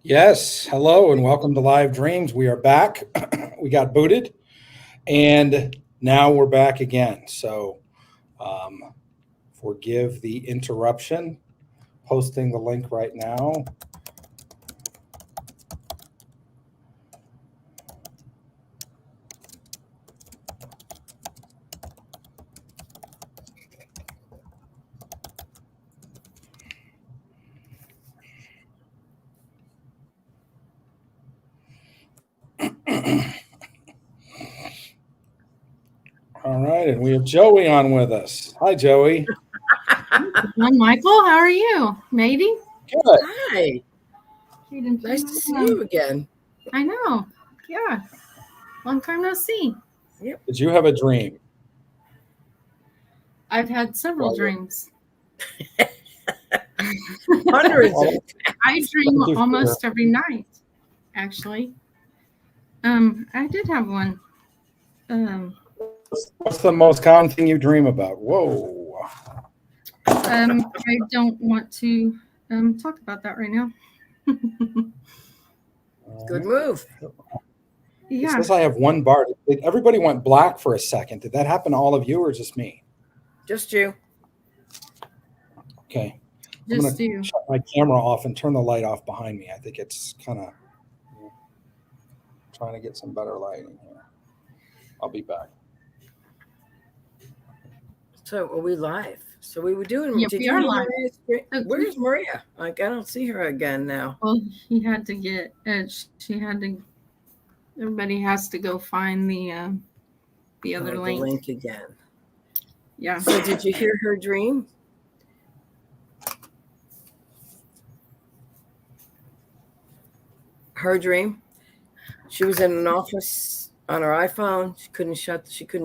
Yes, hello and welcome to Live Dreams. We are back. We got booted and now we're back again. Um, Forgive the interruption. Posting the link right now. All right, and we have Joey on with us. Hi, Joey. John-Michael, how are you, matey? Good. Hi, nice to see you again. I know. Yeah. Long time no see. Yep. Did you have a dream? I've had several dreams. Hundreds. I dream almost every night, actually. I did have one. What's the most common thing you dream about? Whoa. I don't want to talk about that right now. Good move. It Yeah. says I have one bar. Everybody went black for a second. Did that happen to all of you or just me? Just you. Okay. Just I'm going to shut my camera off and turn the light off behind me. I think it's kind of trying to get some better lighting here. I'll be back. So are we live? So we were doing. Yeah, we are live. Where's Maria? Like I don't see her again now. Well, he had to get. She had to. Everybody has to go find the other link. The link again. Yeah. So did you hear her dream? Her dream. She was in an office on her iPhone. She couldn't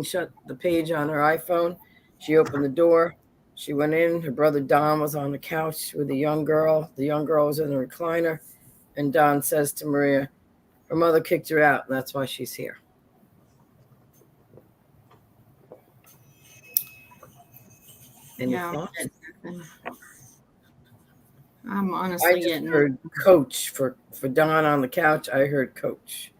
shut the page on her iPhone. She opened the door. She went in. Her brother Don was on the couch with a young girl. The young girl was in the recliner. And Don says to Maria, her mother kicked her out, and that's why she's here. Any thoughts? I'm honestly getting. I heard coach for Don on the couch. I heard coach.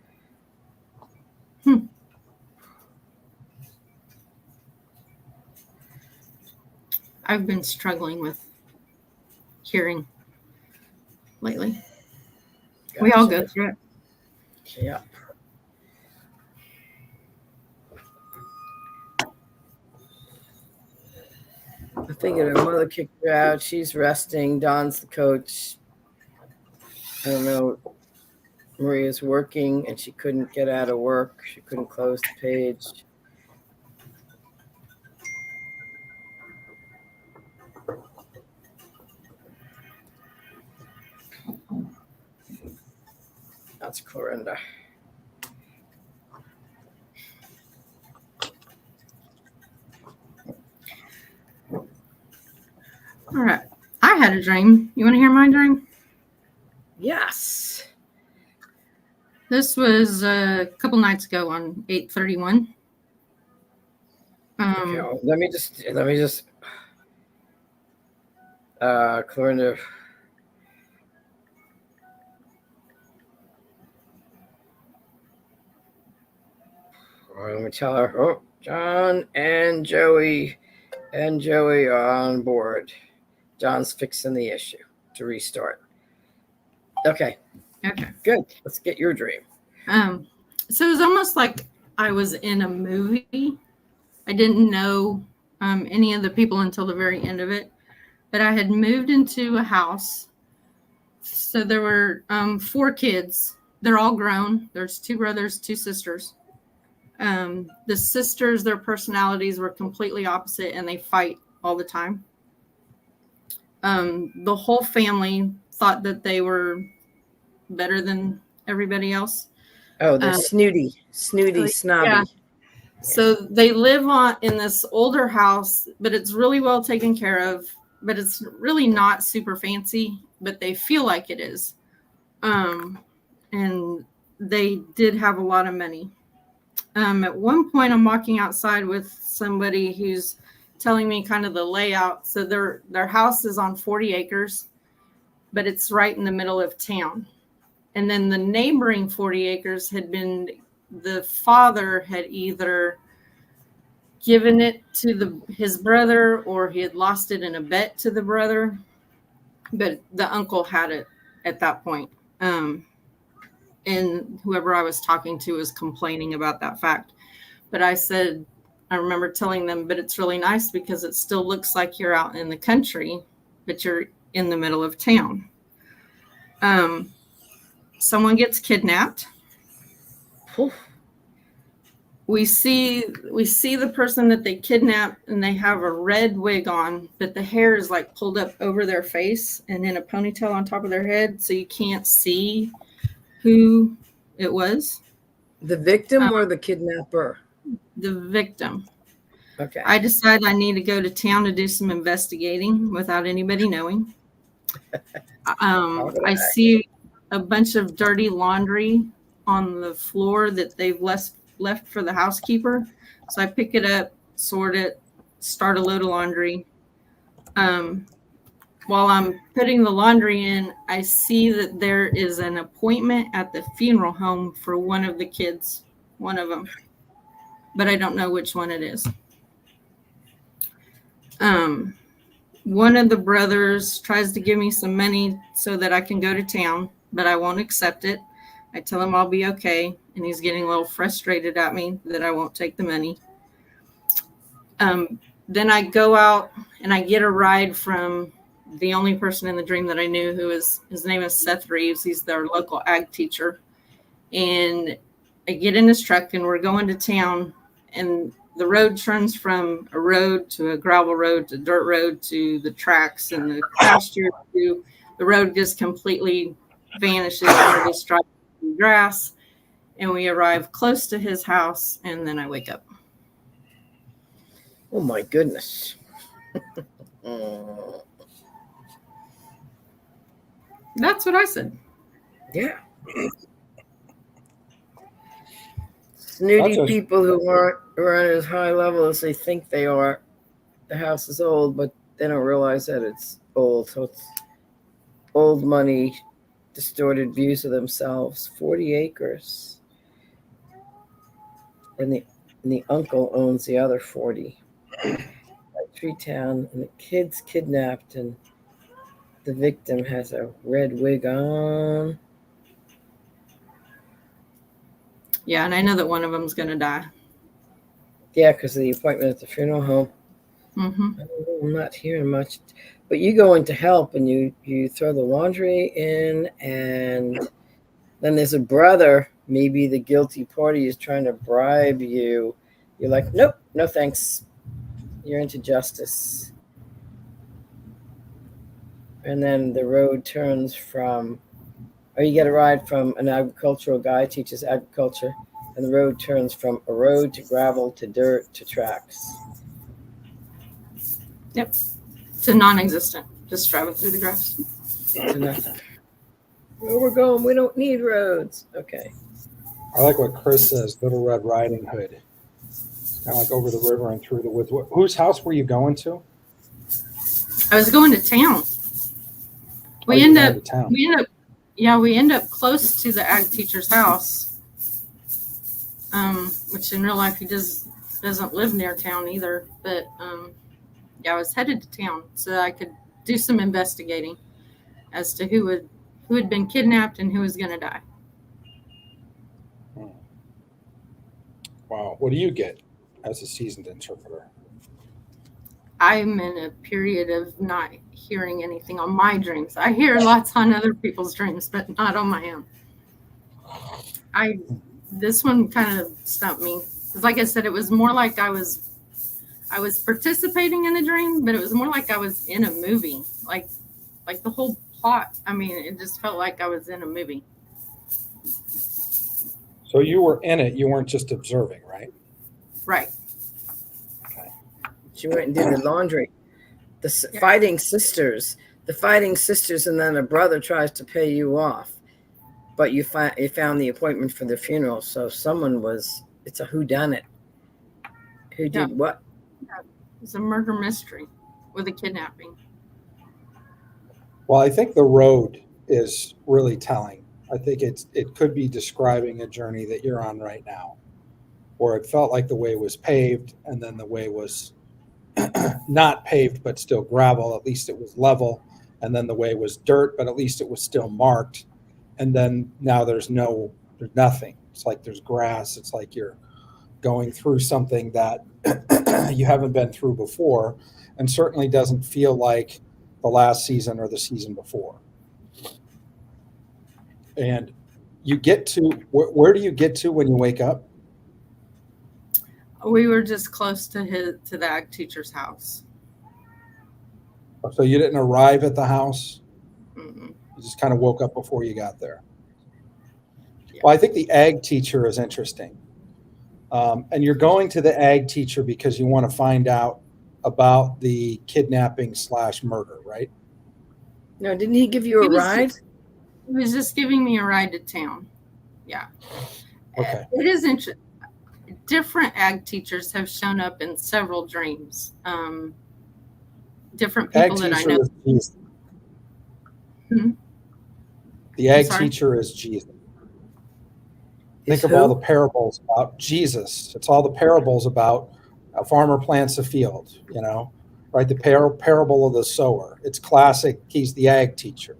I've been struggling with hearing lately. Gotcha. We all go through it. Yeah. I figured her mother kicked her out. She's resting. Don's the coach. I don't know. Maria's working and she couldn't get out of work. She couldn't close the page. That's Clorinda. All right. I had a dream. You want to hear my dream? Yes. This was a couple nights ago on 8/31. Okay, let me just Clorinda. Let me tell her. Oh, John and Joey are on board. John's fixing the issue to restart. Okay. Good. Let's get your dream. So it was almost like I was in a movie. I didn't know any of the people until the very end of it, but I had moved into a house. So there were 4 kids. They're all grown. There's 2 brothers, 2 sisters. The sisters, their personalities were completely opposite and they fight all the time. The whole family thought that they were better than everybody else. Oh, they're snooty, snobby. Yeah. So they live in this older house, but it's really well taken care of, but it's really not super fancy, but they feel like it is. And they did have a lot of money. At one point I'm walking outside with somebody who's telling me kind of the layout. So their house is on 40 acres, but it's right in the middle of town. And then the neighboring 40 acres had been, the father had either given it to his brother or he had lost it in a bet to the brother. But the uncle had it at that point. And whoever I was talking to was complaining about that fact. But I said, I remember telling them, but it's really nice because it still looks like you're out in the country, but you're in the middle of town. Someone gets kidnapped. Whew. We see the person that they kidnapped, and they have a red wig on, but the hair is like pulled up over their face and in a ponytail on top of their head, so you can't see who it was. The victim or the kidnapper? The victim. Okay. I decide I need to go to town to do some investigating without anybody knowing. I see a bunch of dirty laundry on the floor that they've left for the housekeeper. So I pick it up, sort it, start a load of laundry. While I'm putting the laundry in, I see that there is an appointment at the funeral home for one of the kids, one of them, but I don't know which one it is. One of the brothers tries to give me some money so that I can go to town, but I won't accept it. I tell him I'll be okay, and he's getting a little frustrated at me that I won't take the money. Then I go out and I get a ride from the only person in the dream that I knew, his name is Seth Reeves. He's their local ag teacher. And I get in his truck and we're going to town, and the road turns from a road to a gravel road to dirt road to the tracks and the pasture to the road just completely vanishes into this dry grass. And we arrive close to his house, and then I wake up. Oh my goodness. That's what I said. Yeah. Snooty people who aren't as high level as they think they are. The house is old, but they don't realize that it's old. So it's old money, distorted views of themselves. 40 acres. And the uncle owns the other 40. Tree Town, and the kid's kidnapped, and the victim has a red wig on. Yeah, and I know that one of them's going to die. Yeah, because of the appointment at the funeral home. Mm-hmm. I'm not hearing much. But you go in to help, and you throw the laundry in, and then there's a brother. Maybe the guilty party is trying to bribe you. You're like, nope, no thanks. You're into justice. And then the road turns from, or you get a ride from an agricultural guy, teaches agriculture, and the road turns from a road to gravel to dirt to tracks. Yep. To non-existent. Just driving through the grass. To nothing. Where we're going, we don't need roads. Okay. I like what Chris says, Little Red Riding Hood. Kind of like over the river and through the woods. Whose house were you going to? I was going to town. We end up close to the ag teacher's house, which in real life he doesn't live near town either. But I was headed to town so that I could do some investigating as to who had been kidnapped and who was going to die. Wow. What do you get as a seasoned interpreter? I'm in a period of not hearing anything on my dreams. I hear lots on other people's dreams, but not on my own. This one kind of stumped me. Because like I said, it was more like I was participating in the dream, but it was more like I was in a movie. Like the whole plot. I mean, it just felt like I was in a movie. So you were in it. You weren't just observing, right? Right. She went and did the laundry. The fighting sisters, and then a brother tries to pay you off, but you found the appointment for the funeral. So it's a whodunit. Who did what? Yeah. It's a murder mystery with a kidnapping. Well, I think the road is really telling. I think it could be describing a journey that you're on right now, where it felt like the way was paved and then the way was not paved but still gravel. At least it was level, and then the way was dirt, but at least it was still marked. And then now there's nothing. It's like there's grass. It's like you're going through something that you haven't been through before, and certainly doesn't feel like the last season or the season before. And you get to where do you get to when you wake up? We were just close to the ag teacher's house. So you didn't arrive at the house. Mm-mm. You just kind of woke up before you got there. Yeah. Well, I think the ag teacher is interesting. And you're going to the ag teacher because you want to find out about the kidnapping / murder, right? No, didn't he give you a ride? He was just giving me a ride to town. Yeah. Okay. It is interesting. Different ag teachers have shown up in several dreams. Different people that I know. Is Jesus. Hmm? The ag teacher is Jesus. Think of all the parables about Jesus. It's all the parables about a farmer plants a field, right? The parable of the sower. It's classic. He's the ag teacher.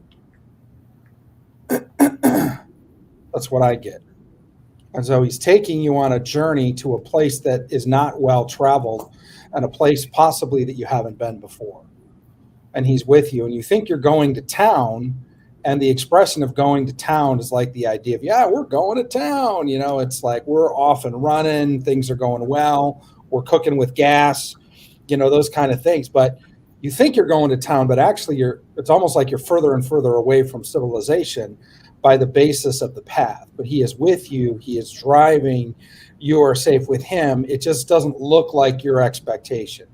That's what I get. And so he's taking you on a journey to a place that is not well traveled and a place possibly that you haven't been before. And he's with you, and you think you're going to town. And the expression of going to town is like the idea of, yeah, we're going to town. It's like we're off and running. Things are going well. We're cooking with gas, those kind of things. But you think you're going to town, but actually it's almost like you're further and further away from civilization by the basis of the path. But he is with you. He is driving. You are safe with him. It just doesn't look like your expectation.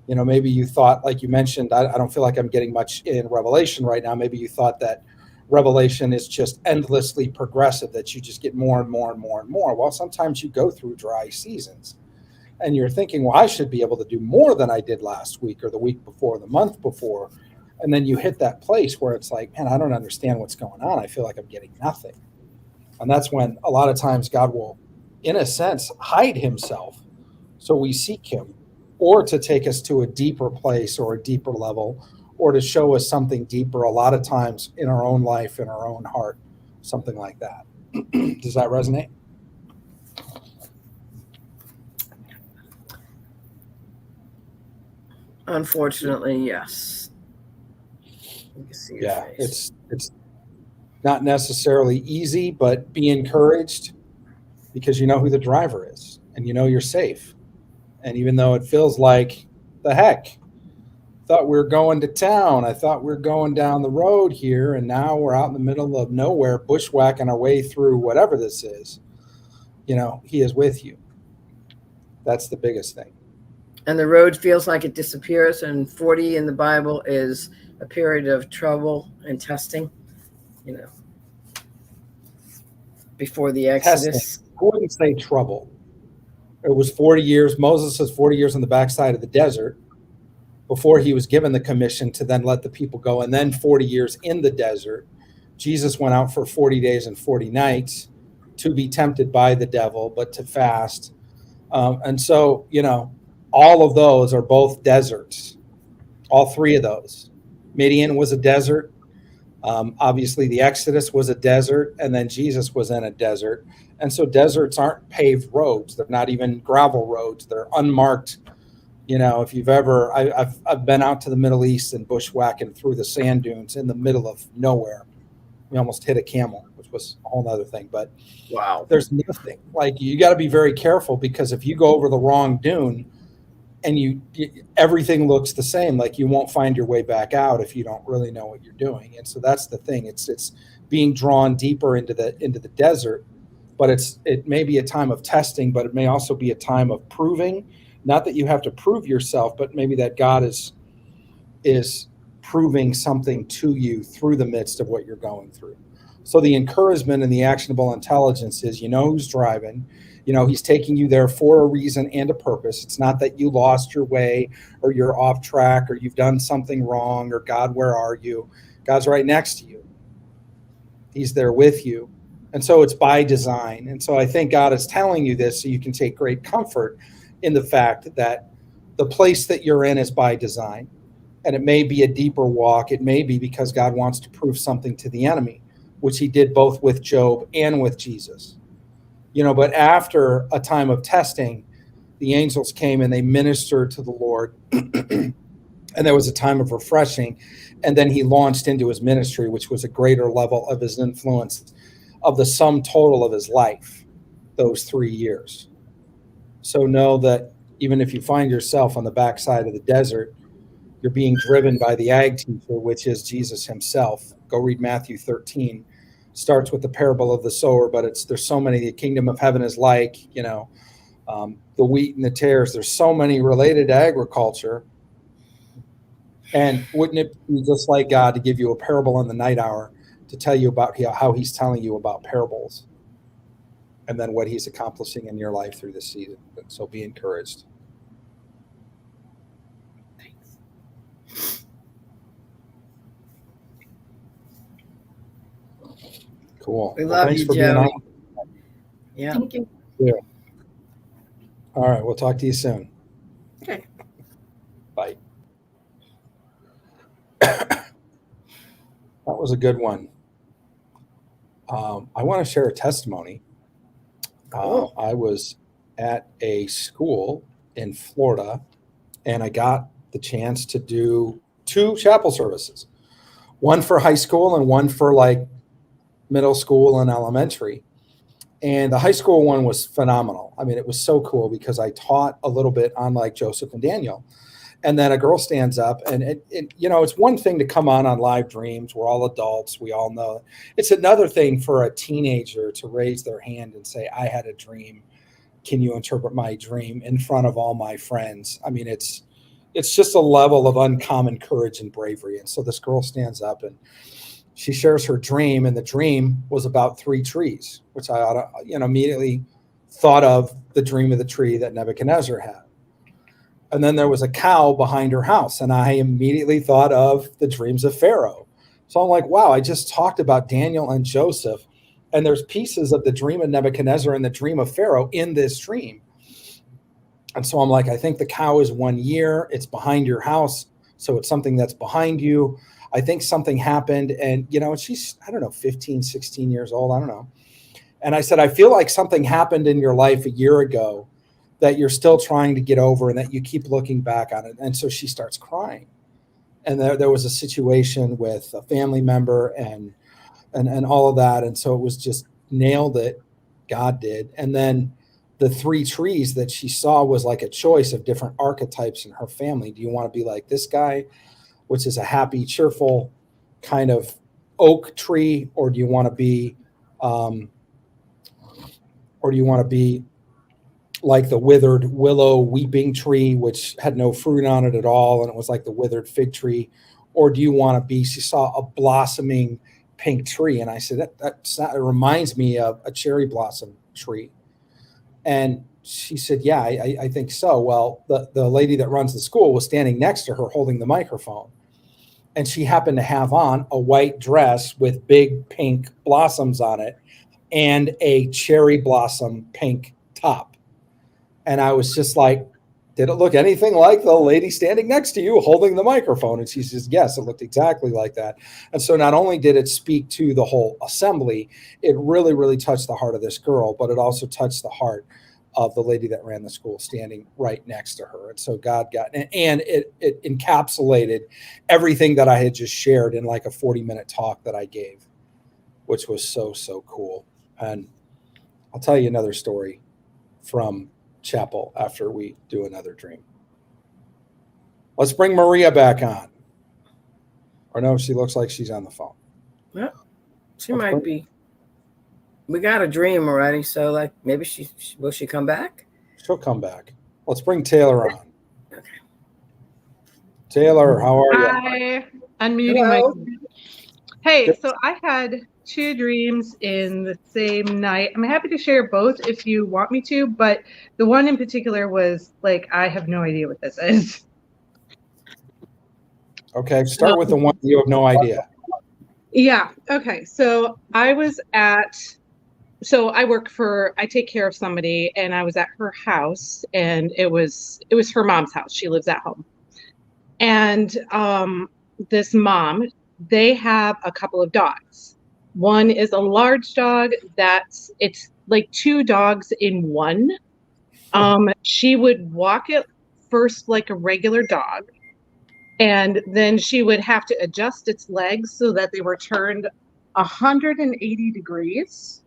Maybe you thought, like you mentioned, I don't feel like I'm getting much in Revelation right now. Maybe you thought that Revelation is just endlessly progressive, that you just get more and more and more and more. Well, sometimes you go through dry seasons and you're thinking, well, I should be able to do more than I did last week or the week before, the month before. And then you hit that place where it's like, man, I don't understand what's going on. I feel like I'm getting nothing. And that's when a lot of times God will, in a sense, hide himself so we seek him, or to take us to a deeper place or a deeper level, or to show us something deeper, a lot of times in our own life, in our own heart, something like that. Does that resonate? Unfortunately, yes. Yeah, it's not necessarily easy, but be encouraged because you know who the driver is and you're safe. And even though it feels like, the heck, thought we were going to town. I thought we were going down the road here, and now we're out in the middle of nowhere, bushwhacking our way through whatever this is. He is with you. That's the biggest thing. And the road feels like it disappears, and 40 in the Bible is a period of trouble and testing, before the Exodus. Testing. I wouldn't say trouble. It was 40 years. Moses was 40 years on the backside of the desert before he was given the commission to then let the people go. And then 40 years in the desert. Jesus went out for 40 days and 40 nights to be tempted by the devil, but to fast. And so, all of those are both deserts. All three of those. Midian was a desert. Obviously, the Exodus was a desert, and then Jesus was in a desert. And so deserts aren't paved roads. They're not even gravel roads. They're unmarked. If you've ever, I've been out to the Middle East and bushwhacking through the sand dunes in the middle of nowhere. We almost hit a camel, which was a whole other thing. But wow, there's nothing. Like, you got to be very careful, because if you go over the wrong dune and everything looks the same, like, you won't find your way back out if you don't really know what you're doing. And so that's the thing. It's being drawn deeper into the desert. But it may be a time of testing, but it may also be a time of proving. Not that you have to prove yourself, but maybe that God is proving something to you through the midst of what you're going through. So the encouragement and the actionable intelligence is, who's driving. He's taking you there for a reason and a purpose. It's not that you lost your way or you're off track or you've done something wrong or God, where are you? God's right next to you. He's there with you. And so it's by design. And so I think God is telling you this so you can take great comfort in the fact that the place that you're in is by design. And it may be a deeper walk. It may be because God wants to prove something to the enemy, which he did both with Job and with Jesus. But after a time of testing, the angels came and they ministered to the Lord. And there was a time of refreshing. And then he launched into his ministry, which was a greater level of his influence of the sum total of his life, those 3 years. So know that even if you find yourself on the backside of the desert, you're being driven by the ag teacher, which is Jesus himself. Go read Matthew 13. Starts with the parable of the sower, but there's so many. The kingdom of heaven is like, the wheat and the tares. There's so many related to agriculture. And wouldn't it be just like God to give you a parable in the night hour to tell you about how he's telling you about parables and then what he's accomplishing in your life through this season? So be encouraged. Cool. We love you, Joey. Yeah. Thank you. Yeah. All right. We'll talk to you soon. Okay. Bye. That was a good one. I want to share a testimony. I was at a school in Florida, and I got the chance to do 2 chapel services, one for high school and one for like middle school and elementary. And the high school one was phenomenal. I mean, it was so cool because I taught a little bit on like Joseph and Daniel. And then a girl stands up, and it's one thing to come on Live Dreams. We're all adults. We all know. It's another thing for a teenager to raise their hand and say, I had a dream. Can you interpret my dream in front of all my friends? I mean, it's just a level of uncommon courage and bravery. And so this girl stands up and she shares her dream, and the dream was about 3 trees, which I immediately thought of the dream of the tree that Nebuchadnezzar had. And then there was a cow behind her house, and I immediately thought of the dreams of Pharaoh. So I'm like, wow, I just talked about Daniel and Joseph, and there's pieces of the dream of Nebuchadnezzar and the dream of Pharaoh in this dream. And so I'm like, I think the cow is 1 year. It's behind your house, so it's something that's behind you. I think something happened, and she's, I don't know, 15, 16 years old. I don't know. And I said, I feel like something happened in your life a year ago that you're still trying to get over and that you keep looking back on it. And so she starts crying. And there was a situation with a family member and all of that. And so it was just nailed it. God did. And then the 3 trees that she saw was like a choice of different archetypes in her family. Do you want to be like this guy, which is a happy, cheerful kind of oak tree, or do you want to be, like the withered willow weeping tree, which had no fruit on it at all, and it was like the withered fig tree? Or do you want to be, she saw a blossoming pink tree, and I said, it reminds me of a cherry blossom tree. And she said, yeah, I think so. Well, the lady that runs the school was standing next to her holding the microphone, and she happened to have on a white dress with big pink blossoms on it and a cherry blossom pink top. And I was just like, did it look anything like the lady standing next to you holding the microphone? And she says, yes, it looked exactly like that. And so not only did it speak to the whole assembly, it really, really touched the heart of this girl, but it also touched the heart of the lady that ran the school standing right next to her. And so God got, and it encapsulated everything that I had just shared in like a 40-minute talk that I gave, which was so, so cool. And I'll tell you another story from chapel after we do another dream. Let's bring Maria back on. Or no, she looks like she's on the phone. Well, she might be. We got a dream already, so like maybe will she come back? She'll come back. Let's bring Taylor on. Okay. Taylor, how are you? Hi, unmuting my. Hey, so I had 2 dreams in the same night. I'm happy to share both if you want me to, but the one in particular was like, I have no idea what this is. Okay, start with the one you have no idea. Yeah. Okay. So I take care of somebody, and I was at her house, and it was her mom's house. She lives at home. And this mom, they have a couple of dogs. One is a large dog it's like two dogs in one. She would walk it first like a regular dog, and then she would have to adjust its legs so that they were turned 180 degrees.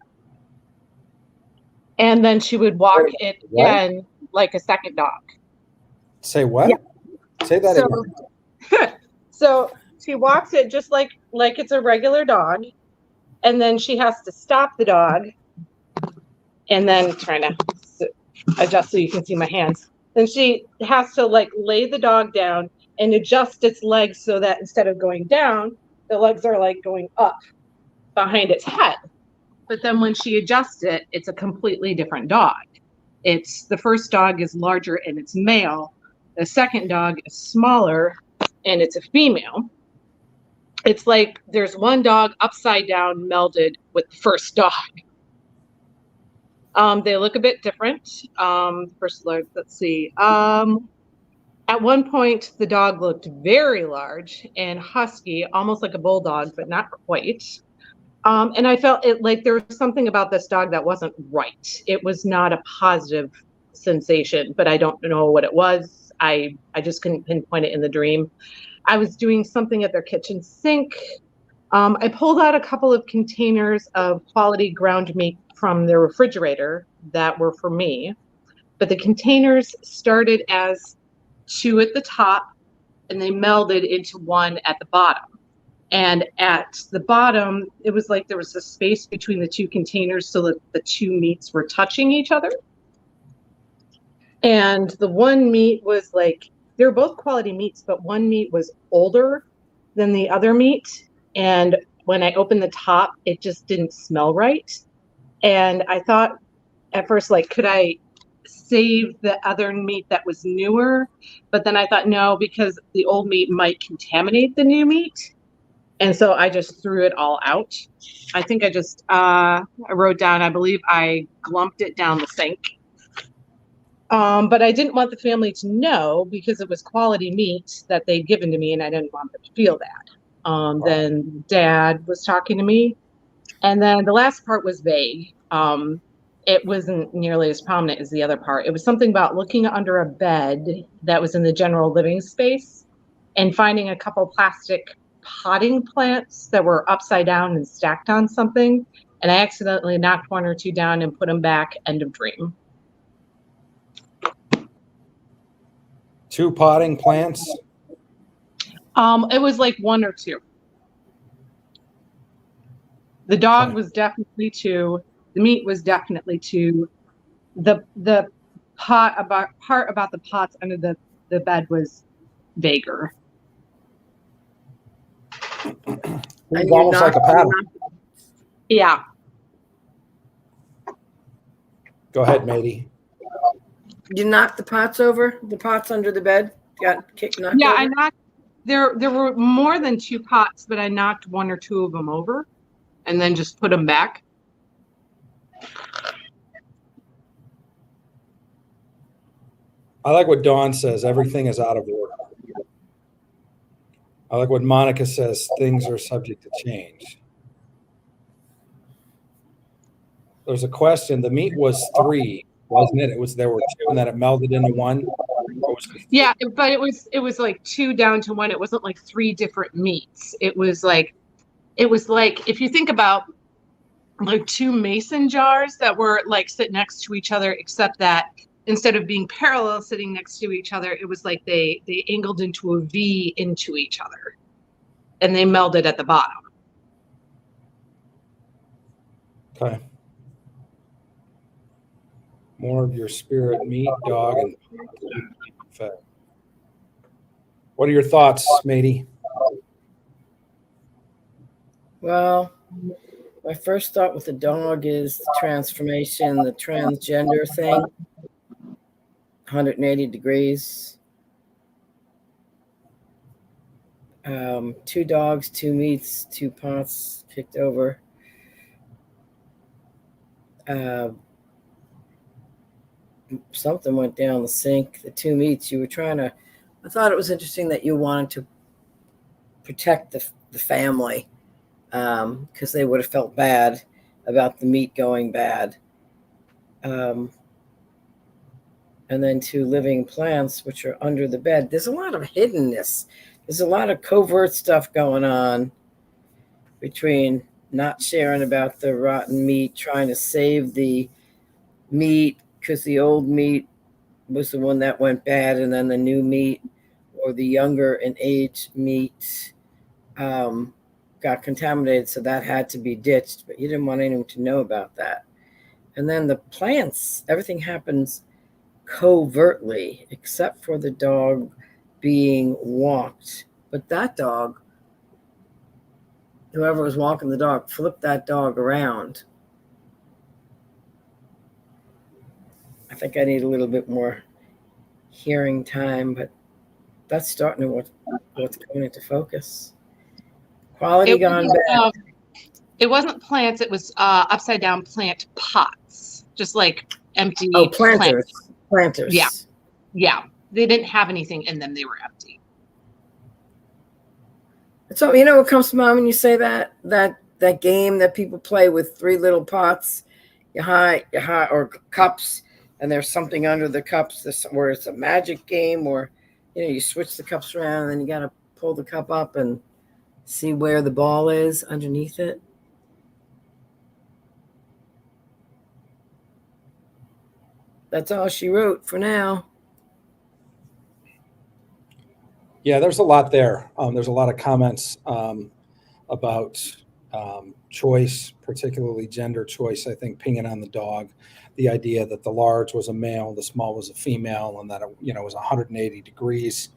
And then she would walk it What? again like a second dog. Say what? Yeah. Say that So, again. so she walks it just like it's a regular dog, and then she has to stop the dog, and then trying to adjust so you can see my hands. Then she has to like lay the dog down and adjust its legs so that instead of going down, the legs are like going up behind its head. But then when she adjusts it, it's a completely different dog. The first dog is larger and it's male. The second dog is smaller and it's a female. It's like there's one dog upside down melded with the first dog. They look a bit different. First, let's see. At one point, the dog looked very large and husky, almost like a bulldog, but not quite. And I felt like there was something about this dog that wasn't right. It was not a positive sensation, but I don't know what it was. I just couldn't pinpoint it in the dream. I was doing something at their kitchen sink. I pulled out a couple of containers of quality ground meat from their refrigerator that were for me, but the containers started as two at the top and they melded into one at the bottom. And at the bottom, it was like there was a space between the two containers so that the two meats were touching each other. And the one meat was like, they're both quality meats, but one meat was older than the other meat. And when I opened the top, it just didn't smell right. And I thought at first, like, could I save the other meat that was newer? But then I thought, no, because the old meat might contaminate the new meat. And so I just threw it all out. I think I wrote down, I believe I glumped it down the sink. But I didn't want the family to know because it was quality meat that they'd given to me and I didn't want them to feel that. Then Dad was talking to me. And then the last part was vague. It wasn't nearly as prominent as the other part. It was something about looking under a bed that was in the general living space and finding a couple plastic potting plants that were upside down and stacked on something. And I accidentally knocked one or two down and put them back. End of dream. Two potting plants? It was like one or two. The dog was definitely two. The meat was definitely two. The part about the pots under the bed was vaguer. It's almost like a pattern. Yeah. Go ahead, matey. You knocked the pots over? The pots under the bed got knocked over? Yeah, I knocked. There were more than two pots, but I knocked one or two of them over, and then just put them back. I like what Dawn says. Everything is out of order. I like what Monica says. Things are subject to change. There's a question. The meat was 3, wasn't it? There were 2, and then it melded into one. Yeah, but it was like 2 down to 1. It wasn't like 3 different meats. It was like if you think about like 2 mason jars that were like sit next to each other, except that instead of being parallel sitting next to each other, it was like they angled into a V into each other, and they melded at the bottom. Okay. More of your spirit meat, dog, and fed. What are your thoughts, matey? Well, my first thought with the dog is the transformation, the transgender thing. 180 degrees. 2 dogs, 2 meats, 2 pots kicked over. Something went down the sink. The 2 meats you were trying to. I thought it was interesting that you wanted to protect the family because they would have felt bad about the meat going bad. And then 2 living plants, which are under the bed. There's a lot of hiddenness. There's a lot of covert stuff going on between not sharing about the rotten meat, trying to save the meat because the old meat was the one that went bad, and then the new meat or the younger in age meat got contaminated, so that had to be ditched, but you didn't want anyone to know about that. And then the plants, everything happens covertly except for the dog being walked. But that dog, whoever was walking the dog, flipped that dog around. I think I need a little bit more hearing time, but that's starting to what's going into focus. Quality gone bad. It wasn't plants. It was upside down plant pots, just like empty. Oh, planters. Planters. Yeah. Yeah. They didn't have anything in them. They were empty. So you know what comes to mind when you say that game that people play with 3 little pots, you hide, or cups, and there's something under the cups, where it's a magic game, or you switch the cups around, and then you got to pull the cup up and see where the ball is underneath it. That's all she wrote for now. Yeah, there's a lot there. There's a lot of comments about choice, particularly gender choice, I think, pinging on the dog. The idea that the large was a male, the small was a female, and that it was 180 degrees.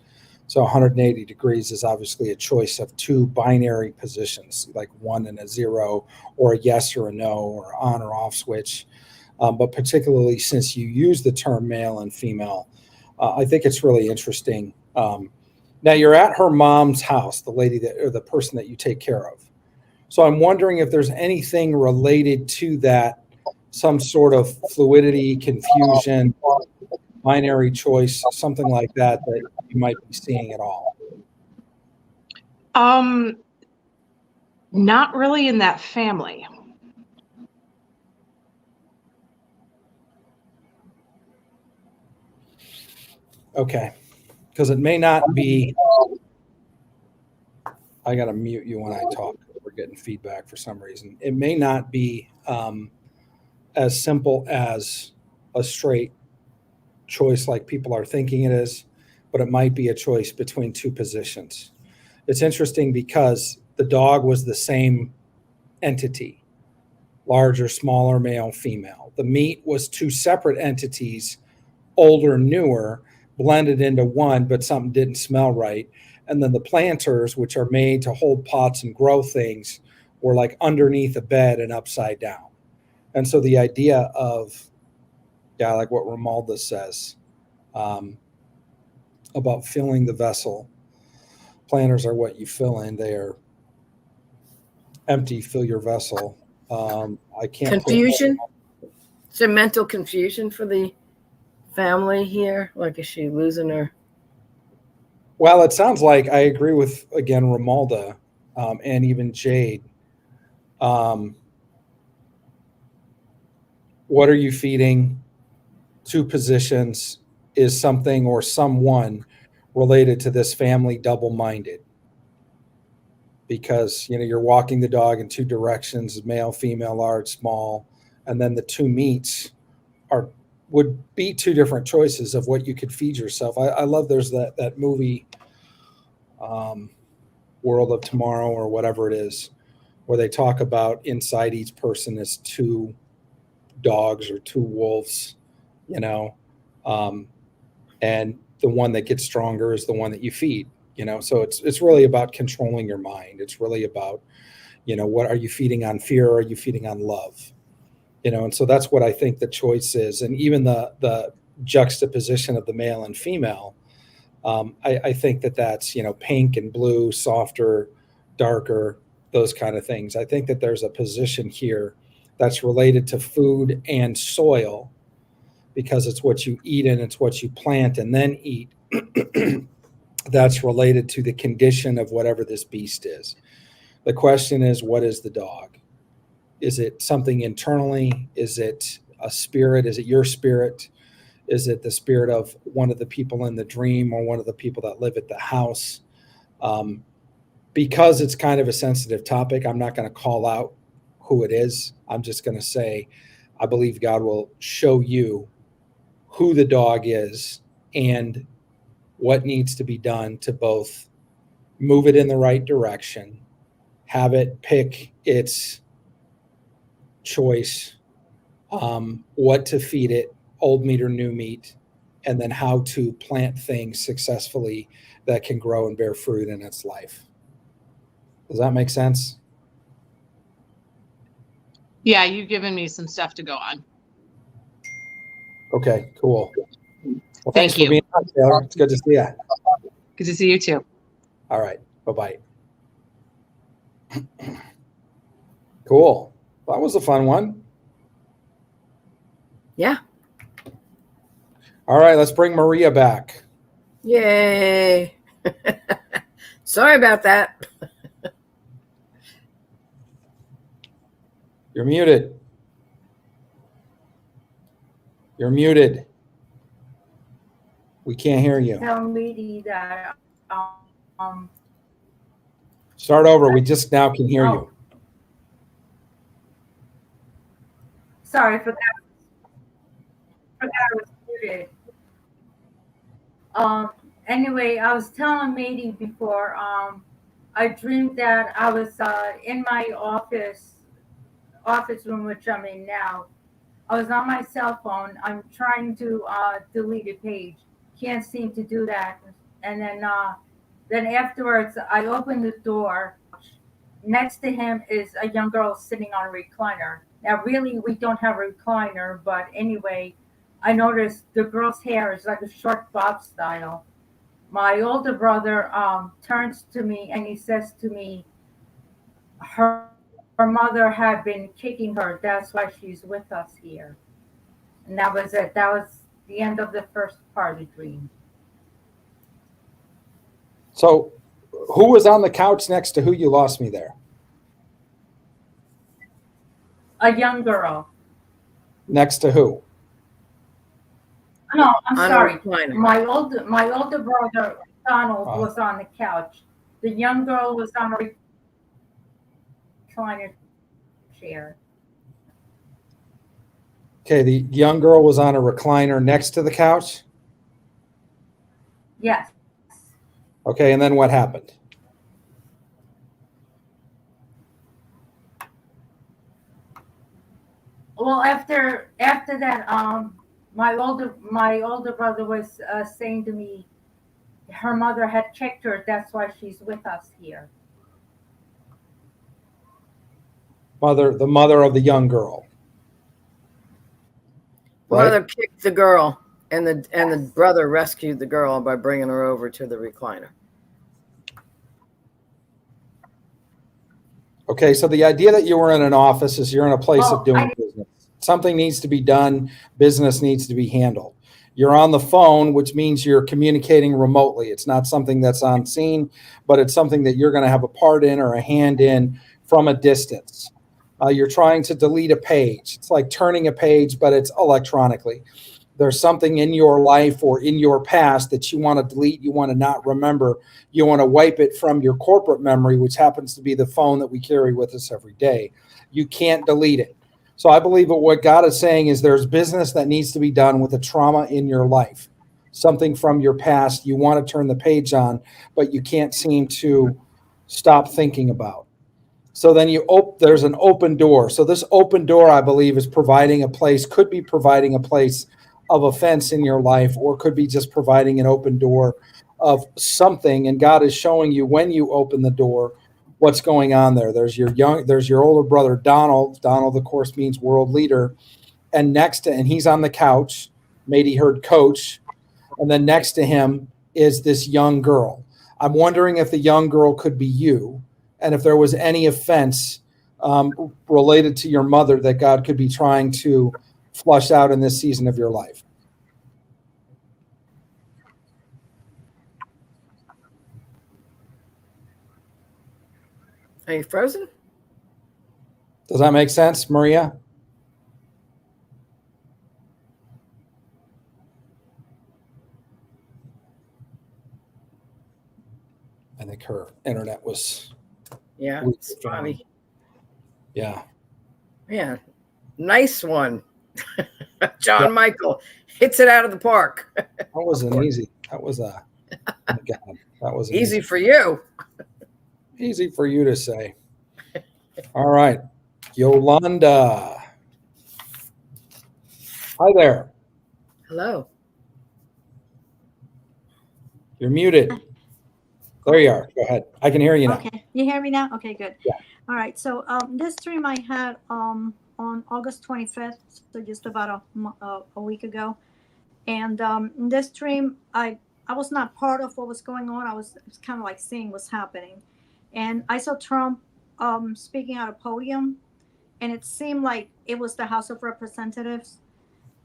So 180 degrees is obviously a choice of 2 binary positions, like 1 and a 0, or a yes or a no, or on or off switch. But particularly since you use the term male and female, I think it's really interesting. Now you're at her mom's house, the lady or the person that you take care of. So I'm wondering if there's anything related to that, some sort of fluidity, confusion, binary choice, something like that you might be seeing at all. Not really in that family. Okay. Because it may not be, I got to mute you when I talk. We're getting feedback for some reason. It may not be as simple as a straight choice like people are thinking it is, but it might be a choice between 2 positions. It's interesting because the dog was the same entity, larger, smaller, male, female. The meat was 2 separate entities, older, newer, blended into one, but something didn't smell right. And then the planters, which are made to hold pots and grow things, were like underneath a bed and upside down. And so the idea of, like what Romalda says, about filling the vessel. Planters are what you fill in. They are empty, fill your vessel. I can't. Confusion? Is there mental confusion for the family here? Like, is she losing her? Well, it sounds like I agree with, again, Romalda and even Jade. What are you feeding? 2 positions is something or someone related to this family double-minded. Because, you're walking the dog in 2 directions, male, female, large, small, and then the 2 meats would be 2 different choices of what you could feed yourself. I love there's that movie, World of Tomorrow or whatever it is, where they talk about inside each person is 2 dogs or 2 wolves, and the one that gets stronger is the one that you feed, so it's really about controlling your mind. It's really about, what are you feeding on fear? Or are you feeding on love? And so that's what I think the choice is. And even the juxtaposition of the male and female, I think that's, pink and blue, softer, darker, those kind of things. I think that there's a position here that's related to food and soil, because it's what you eat and it's what you plant and then eat. That's related to the condition of whatever this beast is. The question is, what is the dog? Is it something internally? Is it a spirit? Is it your spirit? Is it the spirit of one of the people in the dream or one of the people that live at the house? Because it's kind of a sensitive topic, I'm not going to call out who it is. I'm just going to say, I believe God will show you who the dog is and what needs to be done to both move it in the right direction, have it pick its choice, what to feed it, old meat or new meat, and then how to plant things successfully that can grow and bear fruit in its life. Does that make sense? Yeah, you've given me some stuff to go on. Okay, cool. Well, Thank thanks you. for being on, Taylor. It's good to see you. Good to see you too. All right. Bye-bye. Cool. That was a fun one. Yeah. All right, let's bring Maria back. Yay. Sorry about that. You're muted. You're muted. We can't hear you. Tell me that Start over. We just now can hear you. sorry for that. Forgot I was muted. Anyway, I was telling Mady before, I dreamed that I was in my office room, which I'm in now. I was on my cell phone. I'm trying to delete a page. Can't seem to do that. And then afterwards, I opened the door. Next to him is a young girl sitting on a recliner. Now, really, we don't have a recliner, but anyway, I noticed the girl's hair is like a short bob style. My older brother turns to me and he says to me, her mother had been kicking her. That's why she's with us here. And that was it. That was the end of the first part of the dream. So who was on the couch next to who? You lost me there. A young girl. Next to who? No, I'm On a sorry. recliner. My older brother Donald was on the couch. The young girl was on a recliner chair. Okay, the young girl was on a recliner next to the couch. Yes. Okay, and then what happened? Well, after that, my older brother was saying to me, her mother had kicked her. That's why she's with us here. The mother of the young girl. Right? Mother kicked the girl, and the brother rescued the girl by bringing her over to the recliner. Okay, so the idea that you were in an office is you're in a place Oh, of doing business. Something needs to be done. Business needs to be handled. You're on the phone, which means you're communicating remotely. It's not something that's on scene, but it's something that you're going to have a part in or a hand in from a distance. You're trying to delete a page. It's like turning a page, but it's electronically. There's something in your life or in your past that you want to delete, you want to not remember, you want to wipe it from your corporate memory, which happens to be the phone that we carry with us every day. You can't delete it. So I believe that what God is saying is there's business that needs to be done with the trauma in your life, something from your past you want to turn the page on, but you can't seem to stop thinking about. So then there's an open door. So this open door, I believe, is providing a place, could be providing a place of offense in your life, or could be just providing an open door of something. And God is showing you when you open the door, what's going on there. There's your older brother, Donald. Donald, of course, means world leader. And he's on the couch. Maybe he heard coach. And then next to him is this young girl. I'm wondering if the young girl could be you, and if there was any offense related to your mother that God could be trying to flush out in this season of your life. Are you frozen? Does that make sense, Maria? I think her internet was. Yeah, it's funny. Yeah. Yeah, nice one. John-Michael hits it out of the park. That was an easy. That was a. Oh God, that was Easy for you. Easy for you to say. All right, Yolanda. Hi there. Hello. You're muted. There you are. Go ahead. I can hear you now. Okay, you hear me now? Okay, good. Yeah. All right. So this dream I had on August 25th, so just about a week ago. And in this dream, I was not part of what was going on. I was kind of like seeing what's happening, and I saw Trump speaking at a podium, and it seemed like it was the House of Representatives.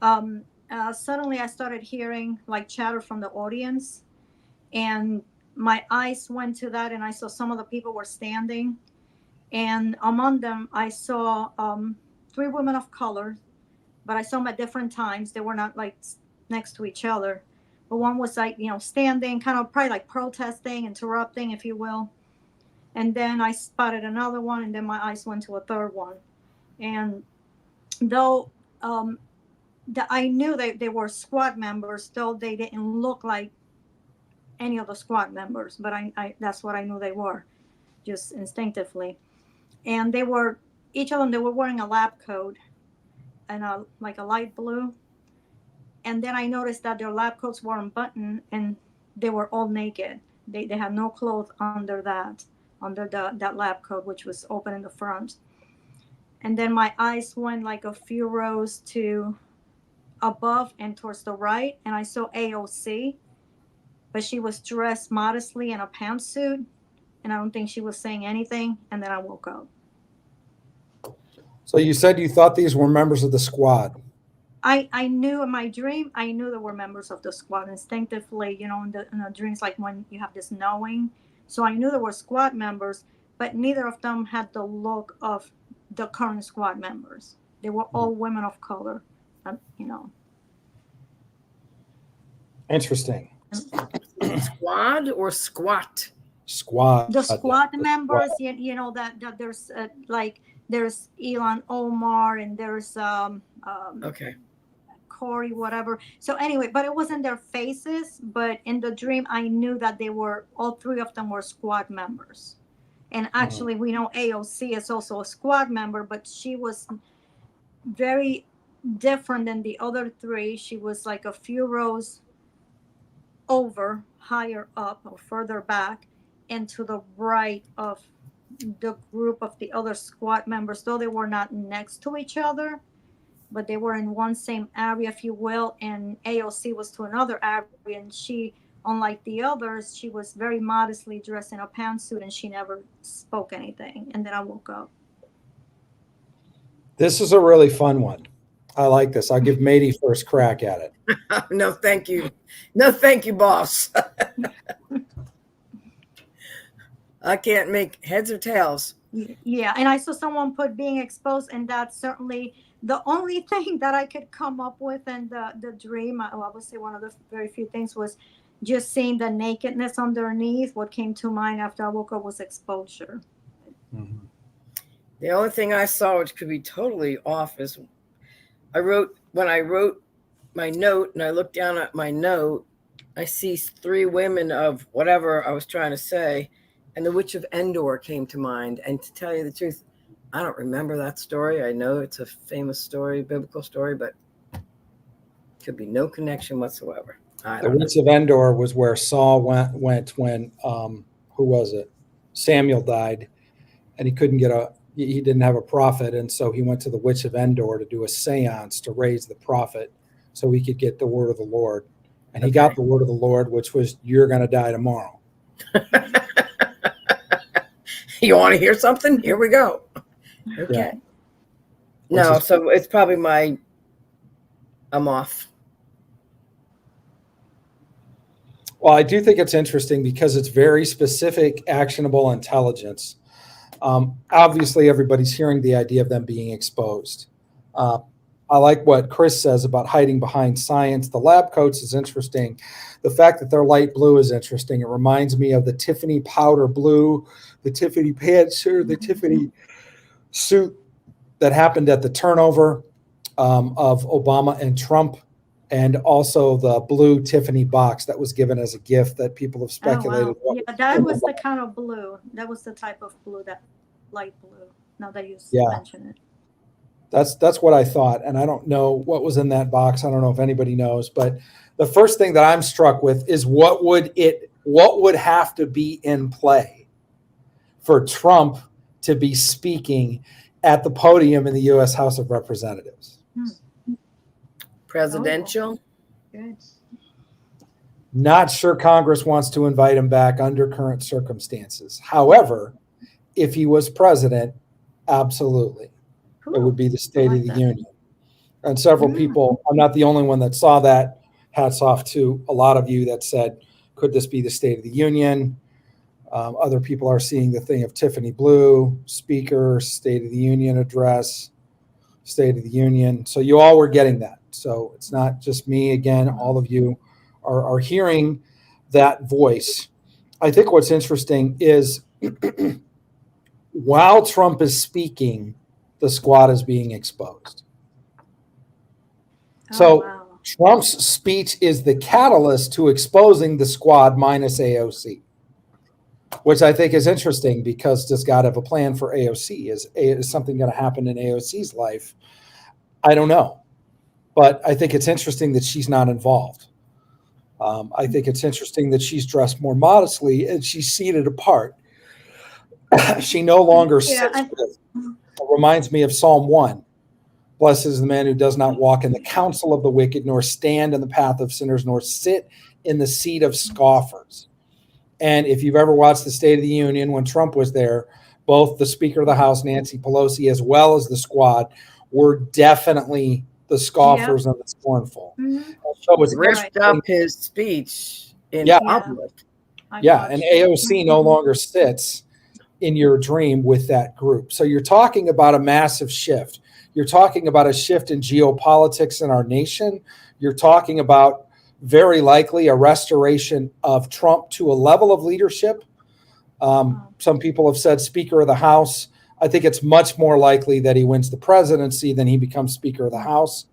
Suddenly, I started hearing like chatter from the audience, and my eyes went to that, and I saw some of the people were standing, and among them I saw 3 women of color, but I saw them at different times. They were not like next to each other, but one was like, standing, kind of probably like protesting, interrupting, if you will. And then I spotted another one, and then my eyes went to a third one. And though I knew they were squad members, though they didn't look like any of the squad members, but I that's what I knew they were, just instinctively. And they were, each of them, they were wearing a lab coat, and like a light blue. And then I noticed that their lab coats weren't buttoned, and they were all naked. They had no clothes under that lab coat, which was open in the front. And then my eyes went like a few rows to above and towards the right, and I saw AOC, but she was dressed modestly in a pantsuit, and I don't think she was saying anything. And then I woke up. So you said you thought these were members of the squad. I knew in my dream, I knew there were members of the squad instinctively, in the dreams, like when you have this knowing. So I knew there were squad members, but neither of them had the look of the current squad members. They were all women of color, Interesting. Squad or squat? Squad. The squad members, that there's like there's Elon Omar, and there's Okay. Corey, whatever. So anyway, but it wasn't their faces, but in the dream I knew that they were, all 3 of them were squad members. And actually we know AOC is also a squad member, but she was very different than the other 3. She was like a few rows over, higher up or further back, and to the right of the group of the other squad members, though they were not next to each other, but they were in one same area, if you will. And AOC was to another area, and she, unlike the others, she was very modestly dressed in a pantsuit, and she never spoke anything. And then I woke up. This is a really fun one. I like this. I'll give Mady first crack at it. No, thank you. No, thank you, boss. I can't make heads or tails. Yeah, and I saw someone put being exposed, and that's certainly the only thing that I could come up with in the dream. I would say one of the very few things was just seeing the nakedness underneath. What came to mind after I woke up was exposure. Mm-hmm. The only thing I saw, which could be totally off, is when I wrote my note and I looked down at my note, I see 3 women of whatever I was trying to say, and the Witch of Endor came to mind. And to tell you the truth, I don't remember that story. I know it's a famous story, biblical story, but could be no connection whatsoever. The Witch of Endor was where Saul went when who was it? Samuel died, and he didn't have a prophet, and so he went to the Witch of Endor to do a seance to raise the prophet so he could get the word of the Lord. And he got the word of the Lord, which was, you're going to die tomorrow. You want to hear something? Here we go. Okay. Yeah. No, so it's probably I'm off. Well, I do think it's interesting because it's very specific, actionable intelligence. Obviously, everybody's hearing the idea of them being exposed. I like what Chris says about hiding behind science. The lab coats is interesting. The fact that they're light blue is interesting. It reminds me of the Tiffany powder blue, the Tiffany pantsuit, the Tiffany suit that happened at the turnover of Obama and Trump, and also the blue Tiffany box that was given as a gift that people have speculated. Oh, wow. Yeah, that was the kind of blue. That was the type of blue, that light blue. Now that you mention it. That's what I thought. And I don't know what was in that box. I don't know if anybody knows, but the first thing that I'm struck with is what would have to be in play for Trump to be speaking at the podium in the U.S. House of Representatives. Presidential. Good. Not sure Congress wants to invite him back under current circumstances. However, if he was president, absolutely. It would be the State of the Union. And several people, I'm not the only one that saw that. Hats off to a lot of you that said, could this be the State of the Union? Other people are seeing the thing of Tiffany blue, speaker, State of the Union address, State of the Union. So you all were getting that. So it's not just me. Again, all of you are hearing that voice. I think what's interesting is while Trump is speaking, the squad is being exposed. So Trump's speech is the catalyst to exposing the squad minus AOC, which I think is interesting because does God have a plan for AOC? Is something going to happen in AOC's life? I don't know. But I think it's interesting that she's not involved. I think it's interesting that she's dressed more modestly and she's seated apart. She no longer sits with. It reminds me of Psalm 1. Blessed is the man who does not walk in the counsel of the wicked, nor stand in the path of sinners, nor sit in the seat of scoffers. And if you've ever watched the State of the Union, when Trump was there, both the Speaker of the House, Nancy Pelosi, as well as the squad were definitely the scoffers and the scornful. So it's ripped up his speech in public. Yeah, and AOC no longer sits in your dream with that group. So you're talking about a massive shift. You're talking about a shift in geopolitics in our nation. You're talking about very likely a restoration of Trump to a level of leadership. Some people have said Speaker of the House. I think it's much more likely that he wins the presidency than he becomes Speaker of the House.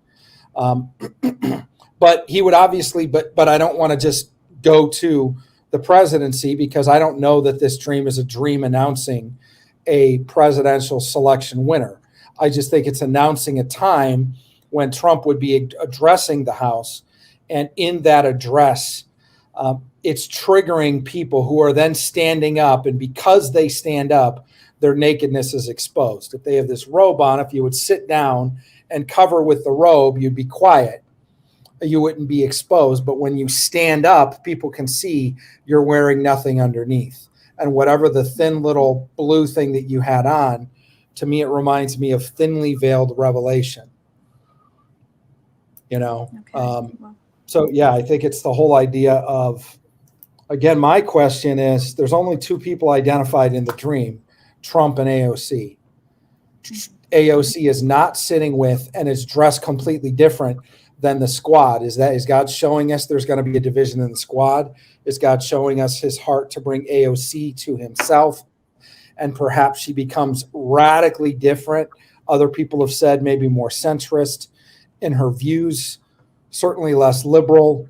But he would obviously, but I don't want to just go to the presidency because I don't know that this dream is a dream announcing a presidential selection winner. I just think it's announcing a time when Trump would be addressing the House. And in that address, it's triggering people who are then standing up. And because they stand up, their nakedness is exposed. If they have this robe on, if you would sit down and cover with the robe, you'd be quiet. You wouldn't be exposed. But when you stand up, people can see you're wearing nothing underneath. And whatever the thin little blue thing that you had on, to me, it reminds me of thinly veiled revelation. You know? So, yeah, I think it's the whole idea of, again, my question is, there's only two people identified in the dream, Trump and AOC. AOC is not sitting with and is dressed completely different than the squad. Is God showing us there's going to be a division in the squad? Is God showing us his heart to bring AOC to himself? And perhaps she becomes radically different. Other people have said maybe more centrist in her views, certainly less liberal.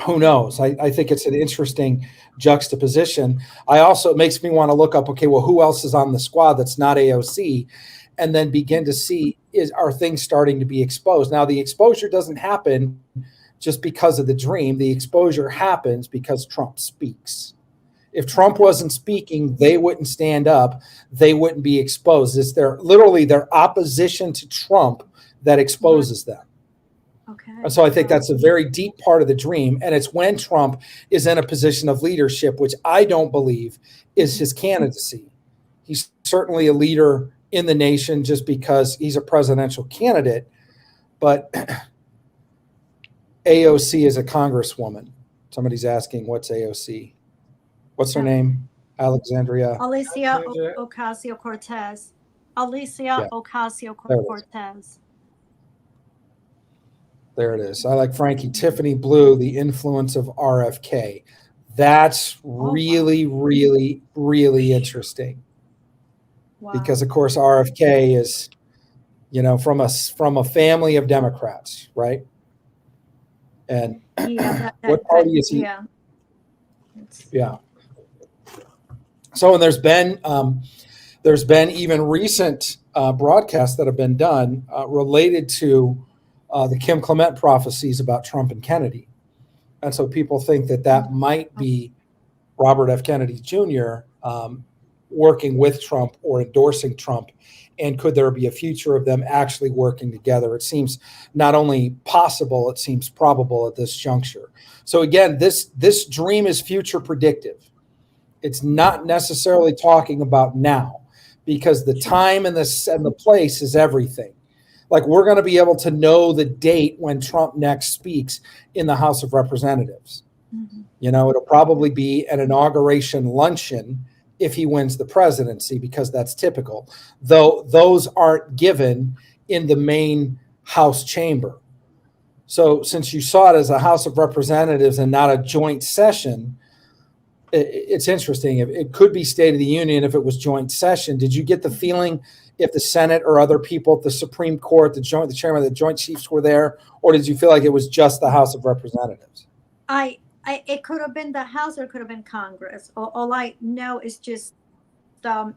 Who knows? I think it's an interesting juxtaposition. It makes me want to look up, okay, well, who else is on the squad that's not AOC? And then begin to see, are things starting to be exposed? Now, the exposure doesn't happen just because of the dream. The exposure happens because Trump speaks. If Trump wasn't speaking, they wouldn't stand up. They wouldn't be exposed. It's their opposition to Trump that exposes them. Okay. And so I think that's a very deep part of the dream. And it's when Trump is in a position of leadership, which I don't believe is his candidacy. He's certainly a leader in the nation just because he's a presidential candidate. But AOC is a congresswoman. Somebody's asking, what's AOC? What's her name? Alexandria. Alicia Ocasio-Cortez. Alicia Yeah. Ocasio-Cortez. There it is. I like Frankie. Tiffany Blue, the influence of RFK. That's really, really, really interesting. Wow. Because of course RFK is, from a family of Democrats, right? And what party is he? Yeah. Yeah. So, and there's been even recent broadcasts that have been done related to the Kim Clement prophecies about Trump and Kennedy. And so people think that might be Robert F. Kennedy Jr. Working with Trump or endorsing Trump. And could there be a future of them actually working together? It seems not only possible, it seems probable at this juncture. So again, this dream is future predictive. It's not necessarily talking about now, because the time and the place is everything. Like, we're going to be able to know the date when Trump next speaks in the House of Representatives. Mhm. It'll probably be an inauguration luncheon if he wins the presidency, because that's typical, though those aren't given in the main House chamber. So since you saw it as a House of Representatives and not a joint session, it's interesting. It could be State of the Union if it was joint session. Did you get the feeling if the Senate or other people at the Supreme Court, the chairman of the Joint Chiefs were there, or did you feel like it was just the House of Representatives? It could have been the House or it could have been Congress. All I know is just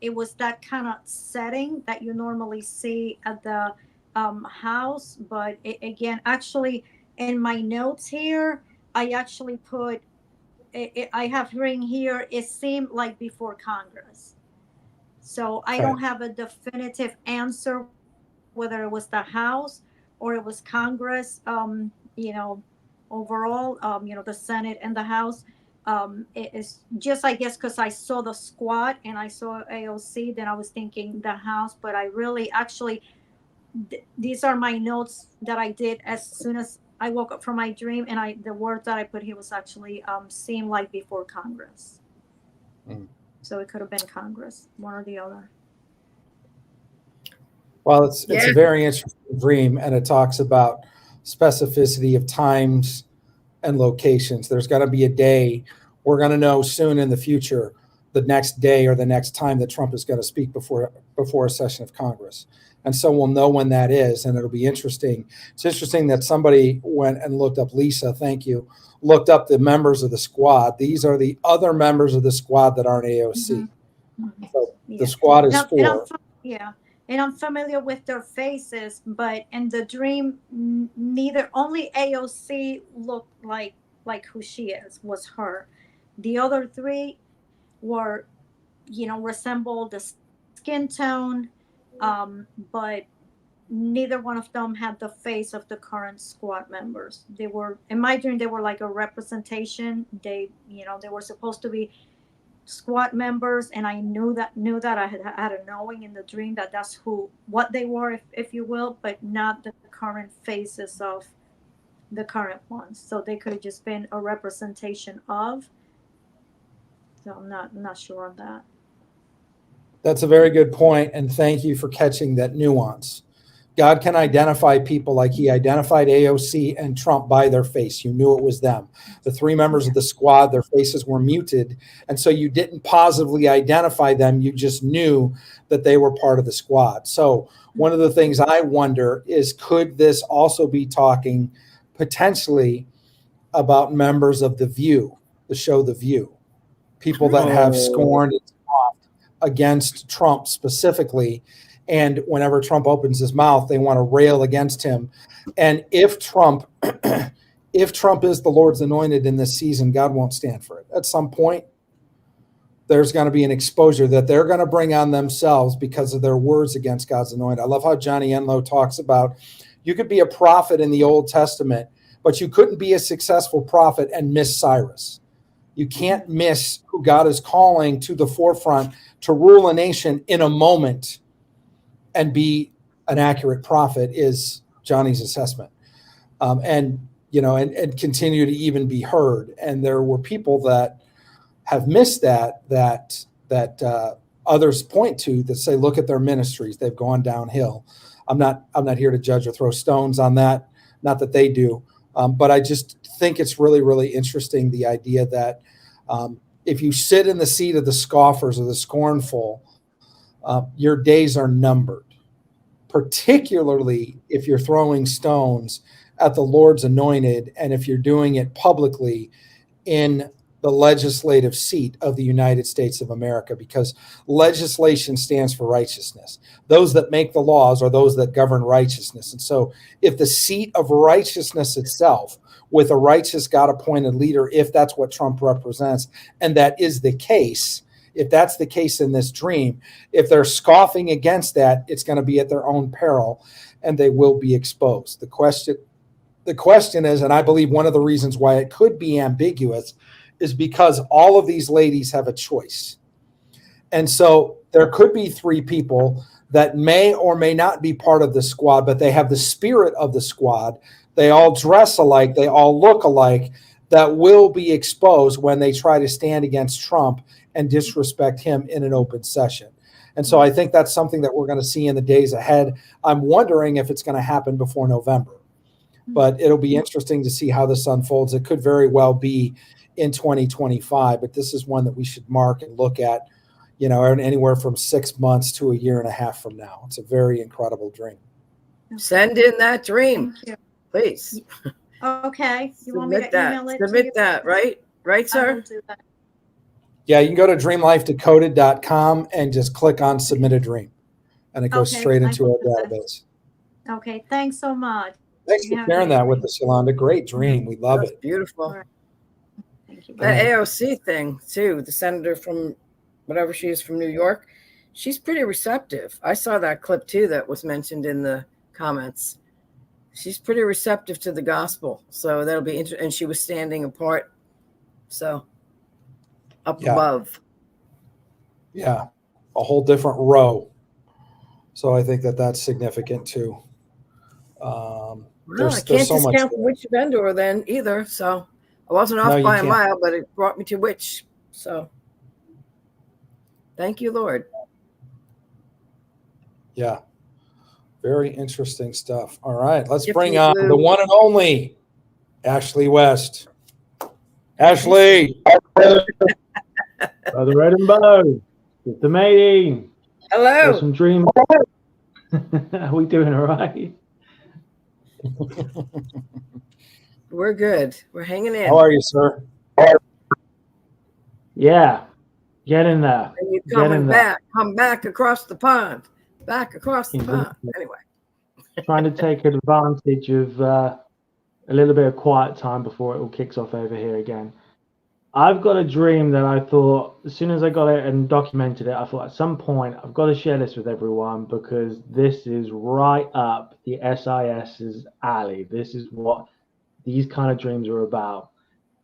it was that kind of setting that you normally see at the House. But again, actually, in my notes here, I actually put, I have written here, it seemed like before Congress. So I don't have a definitive answer whether it was the House or it was Congress, overall, the Senate and the House. It is just, I guess, because I saw the squad and I saw AOC, then I was thinking the House, but I really actually, these are my notes that I did as soon as I woke up from my dream, and the word that I put here was actually seemed like before Congress. So it could have been Congress, one or the other. Well, it's a very interesting dream, and it talks about specificity of times and locations. There's going to be a day, we're going to know soon in the future, the next day or the next time that Trump is going to speak before a session of Congress. And so we'll know when that is, and it'll be interesting. It's interesting that somebody went and looked up, Lisa, thank you, looked up the members of the squad. These are the other members of the squad that aren't AOC. Mm-hmm. So the squad is four. And I'm familiar with their faces, but in the dream, only AOC looked like who she is, was her. The other three were, resembled the skin tone, but neither one of them had the face of the current squad members. They were, in my dream, they were like a representation. They were supposed to be squad members, and I knew that I had a knowing in the dream that that's what they were, if you will, but not the current faces of the current ones. So they could have just been a representation of. So I'm not sure on that. That's a very good point, and thank you for catching that nuance. God can identify people like he identified AOC and Trump by their face. You knew it was them. The three members of the squad, their faces were muted, and so you didn't positively identify them. You just knew that they were part of the squad. So one of the things I wonder is, could this also be talking potentially about members of The View, the show The View, people that have scorned and scoffed against Trump specifically, and whenever Trump opens his mouth, they want to rail against him. And if Trump is the Lord's anointed in this season, God won't stand for it. At some point, there's going to be an exposure that they're going to bring on themselves because of their words against God's anointed. I love how Johnny Enlow talks about You could be a prophet in the Old Testament, but you couldn't be a successful prophet and miss Cyrus. You can't miss who God is calling to the forefront to rule a nation in a moment and be an accurate prophet is Johnny's assessment. And continue to even be heard. And there were people that have missed that others point to that say, look at their ministries. They've gone downhill. I'm not here to judge or throw stones on that. Not that they do. But I just think it's really, really interesting, the idea that if you sit in the seat of the scoffers or the scornful, your days are numbered, particularly if you're throwing stones at the Lord's anointed and if you're doing it publicly in the legislative seat of the United States of America, because legislation stands for righteousness. Those that make the laws are those that govern righteousness. And so if the seat of righteousness itself, with a righteous God-appointed leader, if that's what Trump represents, and that is the case, if that's the case in this dream, if they're scoffing against that, it's going to be at their own peril and they will be exposed. The question is, and I believe one of the reasons why it could be ambiguous is because all of these ladies have a choice. And so there could be three people that may or may not be part of the squad, but they have the spirit of the squad. They all dress alike. They all look alike, that will be exposed when they try to stand against Trump and disrespect him in an open session. And so I think that's something that we're going to see in the days ahead. I'm wondering if it's going to happen before November, but it'll be interesting to see how this unfolds. It could very well be in 2025, but this is one that we should mark and look at, anywhere from 6 months to a year and a half from now. It's a very incredible dream. Send in that dream, please. Okay. You want me to email it to Submit you? that, right? Right, I will sir? do that. Yeah, you can go to dreamlifedecoded.com and just click on submit a dream, and it goes Okay, straight I into will our do that. database. Okay. Thanks so much. Thanks for You have sharing a that great with us, Yolanda. Great dream. We love That's it. beautiful. Right. Thank you. That AOC thing, too, the senator from whatever she is from New York, she's pretty receptive. I saw that clip, too, that was mentioned in the comments. She's pretty receptive to the gospel. So that'll be interesting. And she was standing apart. So up above. Yeah, a whole different row. So I think that that's significant, too. Well, There's I can't so much discount there. Witch Vendor then either. So I wasn't No, off you by a can't. mile, but it brought me to Witch. So thank you, Lord. Yeah. Very interesting stuff. All right, let's If bring you on do- the one and only Ashley West. Ashley. Brother Redenbo, it's the meeting. Hello. Got some dream. Are we doing all right? We're good. We're hanging in. How are you, sir? Yeah, get in there. And you're Get in coming there. back. Come back across the pond. Back across the Exactly. pond. Anyway. Trying to take advantage of a little bit of quiet time before it all kicks off over here again. I've got a dream that I thought, as soon as I got it and documented it, I thought at some point I've got to share this with everyone because this is right up the SIS's alley. This is what these kind of dreams are about.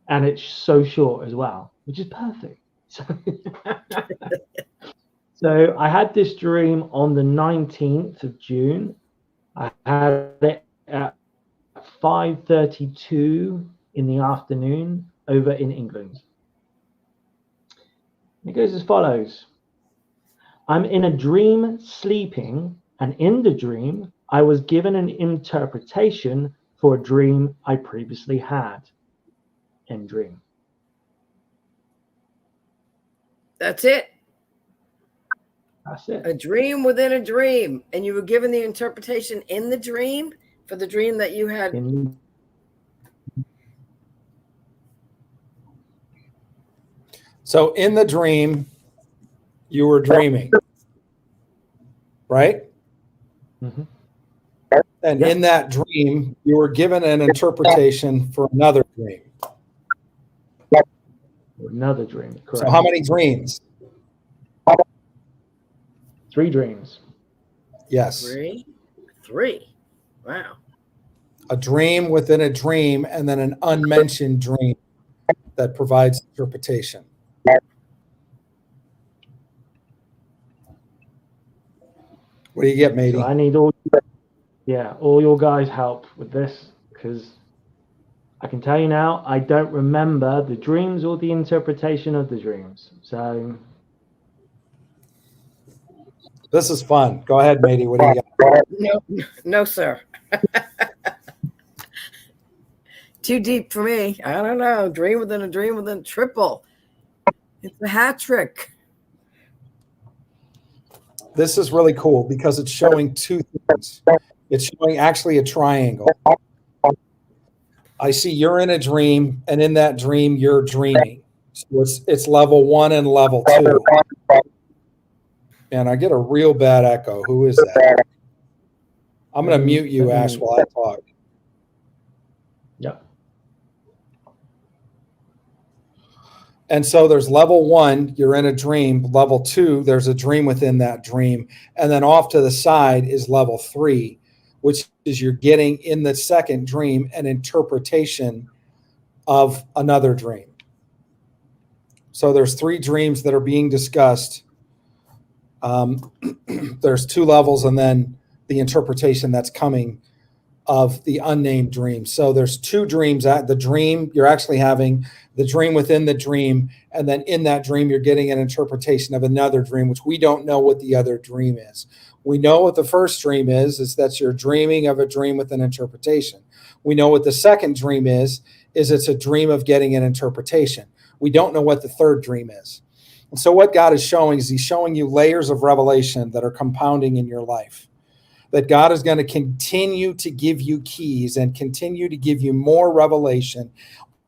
And it's so short as well, which is perfect. So I had this dream on the 19th of June. I had it at 5:32 in the afternoon over in England. It goes as follows. I'm in a dream sleeping, and in the dream, I was given an interpretation for a dream I previously had. End dream. That's it. That's it. A dream within a dream. And you were given the interpretation in the dream for the dream that you had. So in the dream, you were dreaming, right? Mm-hmm. And in that dream, you were given an interpretation for another dream. Another dream. Correct. So how many dreams? 3 dreams. Yes. Three. Wow. a dream within a dream, and then an unmentioned dream that provides interpretation. What do you get, matey? So I need all your guys' help with this, because I can tell you now, I don't remember the dreams or the interpretation of the dreams. So This is fun. Go ahead, matey. What do you got? No, sir. Too deep for me. I don't know. Dream within a dream within triple. It's a hat trick. This is really cool because it's showing two things. It's showing actually a triangle. I see you're in a dream, and in that dream, you're dreaming. So it's level 1 and level 2. And I get a real bad echo. Who is that? I'm going to mute you, Ash, while I talk. Yep. And so there's level 1, you're in a dream. Level 2, there's a dream within that dream. And then off to the side is level 3, which is you're getting in the second dream an interpretation of another dream. So there's 3 dreams that are being discussed. There's 2 levels, and then the interpretation that's coming of the unnamed dream. So there's 2 dreams. The dream, you're actually having the dream within the dream, and then in that dream, you're getting an interpretation of another dream, which we don't know what the other dream is. We know what the first dream is that you're dreaming of a dream with an interpretation. We know what the second dream is it's a dream of getting an interpretation. We don't know what the third dream is. And so what God is showing is he's showing you layers of revelation that are compounding in your life. That God is going to continue to give you keys and continue to give you more revelation,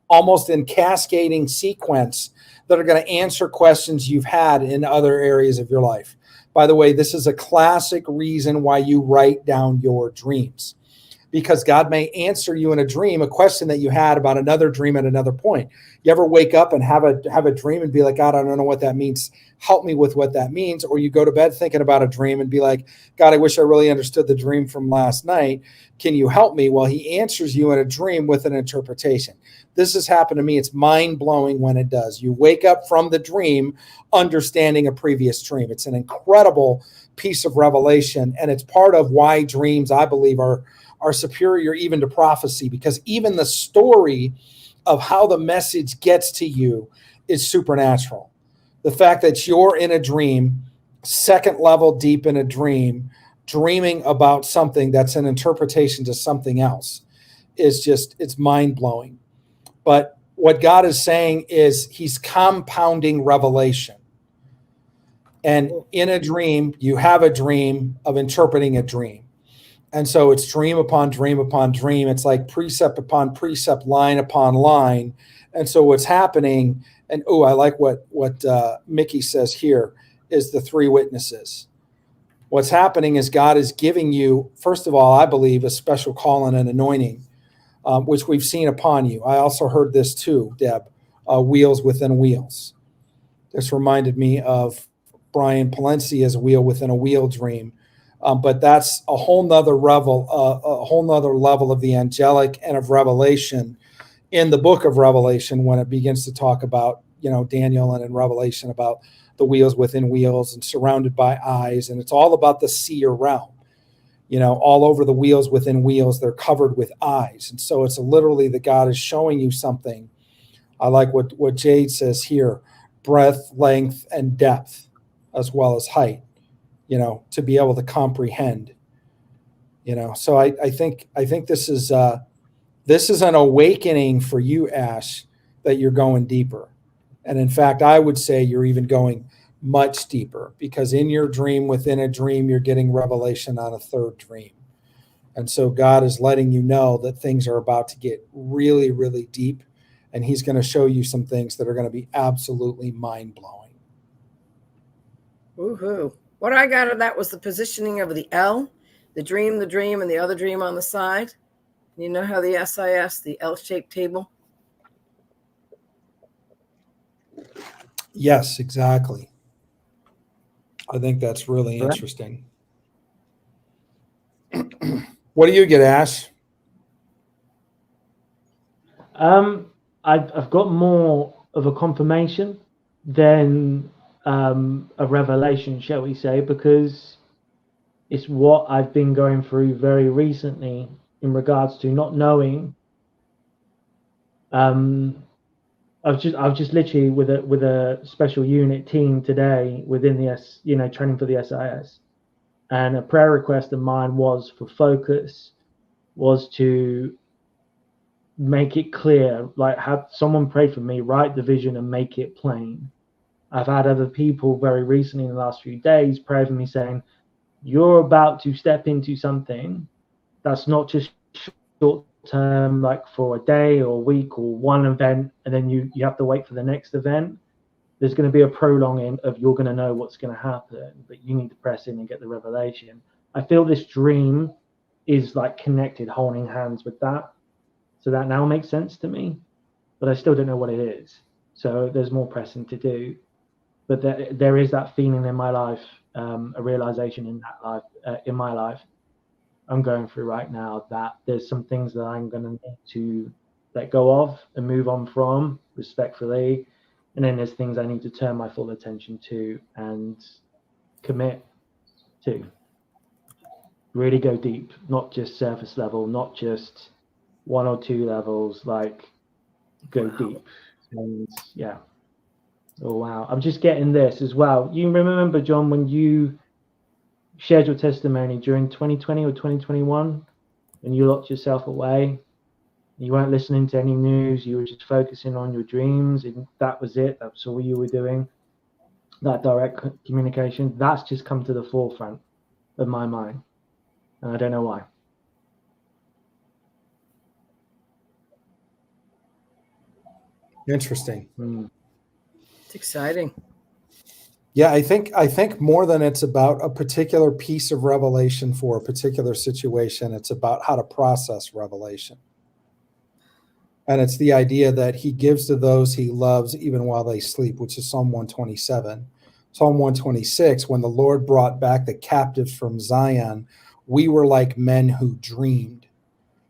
almost in cascading sequence, that are going to answer questions you've had in other areas of your life. By the way, this is a classic reason why you write down your dreams, because God may answer you in a dream a question that you had about another dream at another point. You ever wake up and have a dream and be like, God, I don't know what that means. Help me with what that means. Or you go to bed thinking about a dream and be like, God, I wish I really understood the dream from last night. Can you help me? Well, he answers you in a dream with an interpretation. This has happened to me. It's mind-blowing when it does. You wake up from the dream understanding a previous dream. It's an incredible piece of revelation, and it's part of why dreams, I believe, are superior even to prophecy, because even the story of how the message gets to you is supernatural. The fact that you're in a dream, second level deep in a dream, dreaming about something that's an interpretation to something else is just, it's mind-blowing. But what God is saying is he's compounding revelation. And in a dream, you have a dream of interpreting a dream. And so it's dream upon dream upon dream. It's like precept upon precept, line upon line. And so what's happening, and I like what Mickey says here, is the 3 witnesses. What's happening is God is giving you, first of all, I believe, a special calling and anointing, which we've seen upon you. I also heard this too, Deb, wheels within wheels. This reminded me of Brian Palencia's wheel within a wheel dream. But that's a whole nother level of the angelic and of revelation in the book of Revelation, when it begins to talk about, Daniel, and in Revelation about the wheels within wheels and surrounded by eyes. And it's all about the seer realm. All over the wheels within wheels, they're covered with eyes. And so it's literally that God is showing you something. I like what Jade says here, breadth, length, and depth, as well as height. To be able to comprehend, so I think this is an awakening for you, Ash, that you're going deeper. And in fact, I would say you're even going much deeper, because in your dream within a dream, you're getting revelation on a third dream. And so God is letting you know that things are about to get really, really deep, and he's going to show you some things that are going to be absolutely mind-blowing. Woohoo. What I got of that was the positioning of the L, the dream, and the other dream on the side. You know how the SIS, the L-shaped table? Yes, exactly. I think that's really interesting. What do you get, Ash? I've got more of a confirmation than a revelation, shall we say, because it's what I've been going through very recently in regards to not knowing. I've just literally with a special unit team today within the training for the SIS, and a prayer request of mine was for focus, was to make it clear, like have someone pray for me, write the vision and make it plain. I've had other people very recently in the last few days pray for me saying, you're about to step into something that's not just short term, like for a day or a week or one event, and then you have to wait for the next event. There's going to be a prolonging of you're going to know what's going to happen, but you need to press in and get the revelation. I feel this dream is like connected, holding hands with that. So that now makes sense to me, but I still don't know what it is. So there's more pressing to do. But there is that feeling in my life, a realization in my life I'm going through right now, that there's some things that I'm going to need to let go of and move on from respectfully. And then there's things I need to turn my full attention to and commit to. Really go deep, not just surface level, not just 1 or 2 levels, like go deep. And yeah. Oh, wow. I'm just getting this as well. You remember, John, when you shared your testimony during 2020 or 2021, and you locked yourself away, you weren't listening to any news, you were just focusing on your dreams, and that was it. That's all you were doing. That direct communication, that's just come to the forefront of my mind. And I don't know why. Interesting. It's exciting. Yeah, I think more than it's about a particular piece of revelation for a particular situation, it's about how to process revelation. And it's the idea that he gives to those he loves even while they sleep, which is Psalm 127. Psalm 126, when the Lord brought back the captives from Zion, we were like men who dreamed,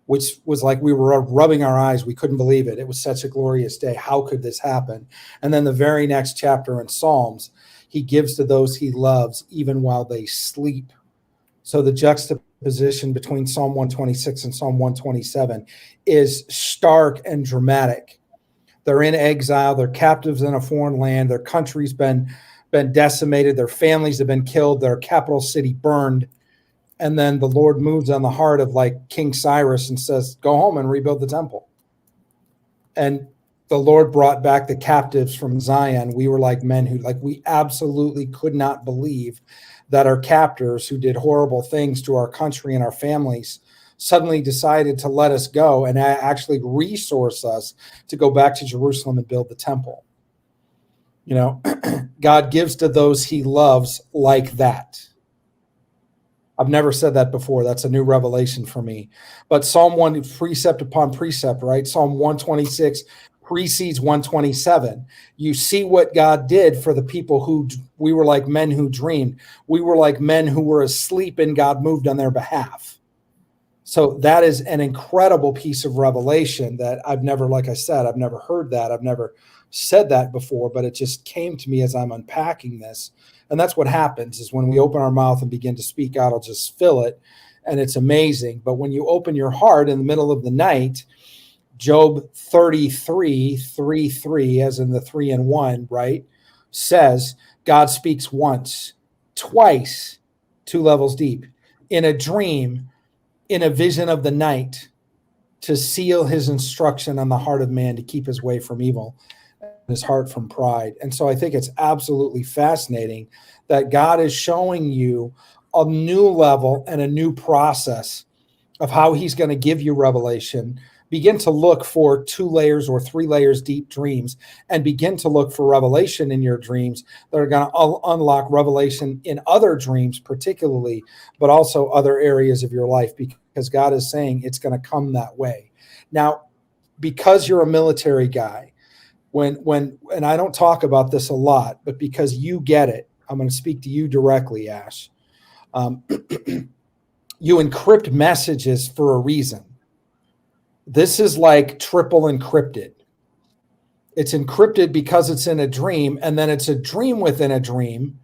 which was like we were rubbing our eyes. We couldn't believe it. It was such a glorious day. How could this happen? And then the very next chapter in Psalms, he gives to those he loves even while they sleep. So the juxtaposition between Psalm 126 and Psalm 127 is stark and dramatic. They're in exile. They're captives in a foreign land. Their country's been decimated. Their families have been killed. Their capital city burned. And then the Lord moves on the heart of like King Cyrus and says, go home and rebuild the temple. And the Lord brought back the captives from Zion. We were like men who, like, we absolutely could not believe that our captors who did horrible things to our country and our families suddenly decided to let us go and actually resource us to go back to Jerusalem and build the temple. You know, God gives to those he loves like that. I've never said that before. That's a new revelation for me. But Psalm 1, precept upon precept, right? Psalm 126 precedes 127. You see what God did for the people who we were like men who dreamed. We were like men who were asleep and God moved on their behalf. So that is an incredible piece of revelation that I've never, like I said, I've never heard that. I've never said that before, but it just came to me as I'm unpacking this. And that's what happens is when we open our mouth and begin to speak, God will just fill it. And it's amazing. But when you open your heart in the middle of the night, Job 33:3, as in the 3 and 1, right, says God speaks once, twice, 2 levels deep, in a dream, in a vision of the night, to seal his instruction on the heart of man to keep his way from evil, his heart from pride. And so I think it's absolutely fascinating that God is showing you a new level and a new process of how he's going to give you revelation. Begin to look for 2 layers or 3 layers deep dreams and begin to look for revelation in your dreams that are going to unlock revelation in other dreams particularly, but also other areas of your life, because God is saying it's going to come that way. Now, because you're a military guy, when and I don't talk about this a lot, but because you get it, I'm going to speak to you directly, Ash. You encrypt messages for a reason. This is like triple encrypted. It's encrypted because it's in a dream, and then it's a dream within a dream,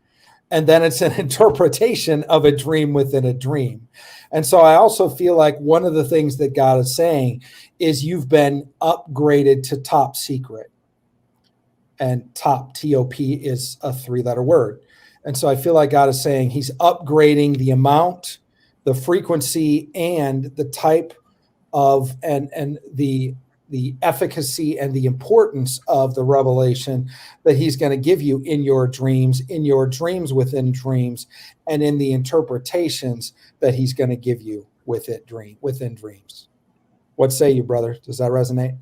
and then it's an interpretation of a dream within a dream. And so I also feel like one of the things that God is saying is you've been upgraded to top secret. And top, T-O-P, is a 3-letter word. And so I feel like God is saying he's upgrading the amount, the frequency, and the type of, and the efficacy and the importance of the revelation that he's going to give you in your dreams within dreams, and in the interpretations that he's going to give you within dreams. What say you, brother? Does that resonate?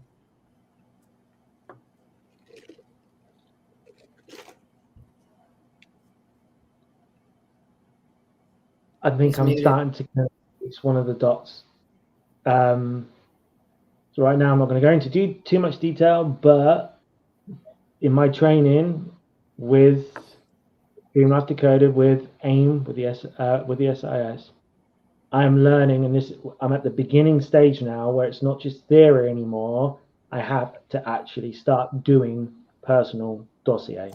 I think I'm starting to connect. It's one of the dots. So right now I'm not going to go into too much detail, but in my training with Dream Life Decoded, with AIM, with the SIS, I'm learning, and I'm at the beginning stage now where it's not just theory anymore. I have to actually start doing personal dossiers.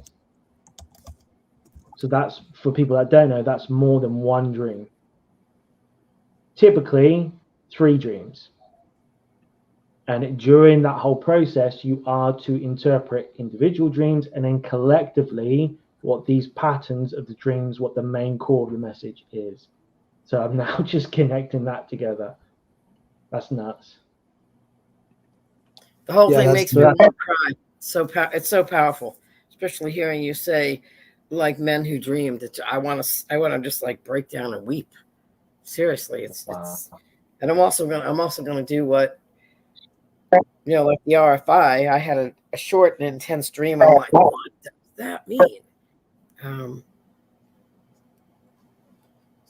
So that's, for people that don't know, that's more than one dream. Typically 3 dreams. And during that whole process, you are to interpret individual dreams and then collectively what these patterns of the dreams, what the main core of the message is. So I'm now just connecting that together. That's nuts. The whole thing makes me want to cry. It's so powerful, especially hearing you say, like men who dream, that I want to just like break down and weep. Seriously, it's and I'm also gonna do what, like the RFI. I had a short and intense dream. I'm like, what does that mean?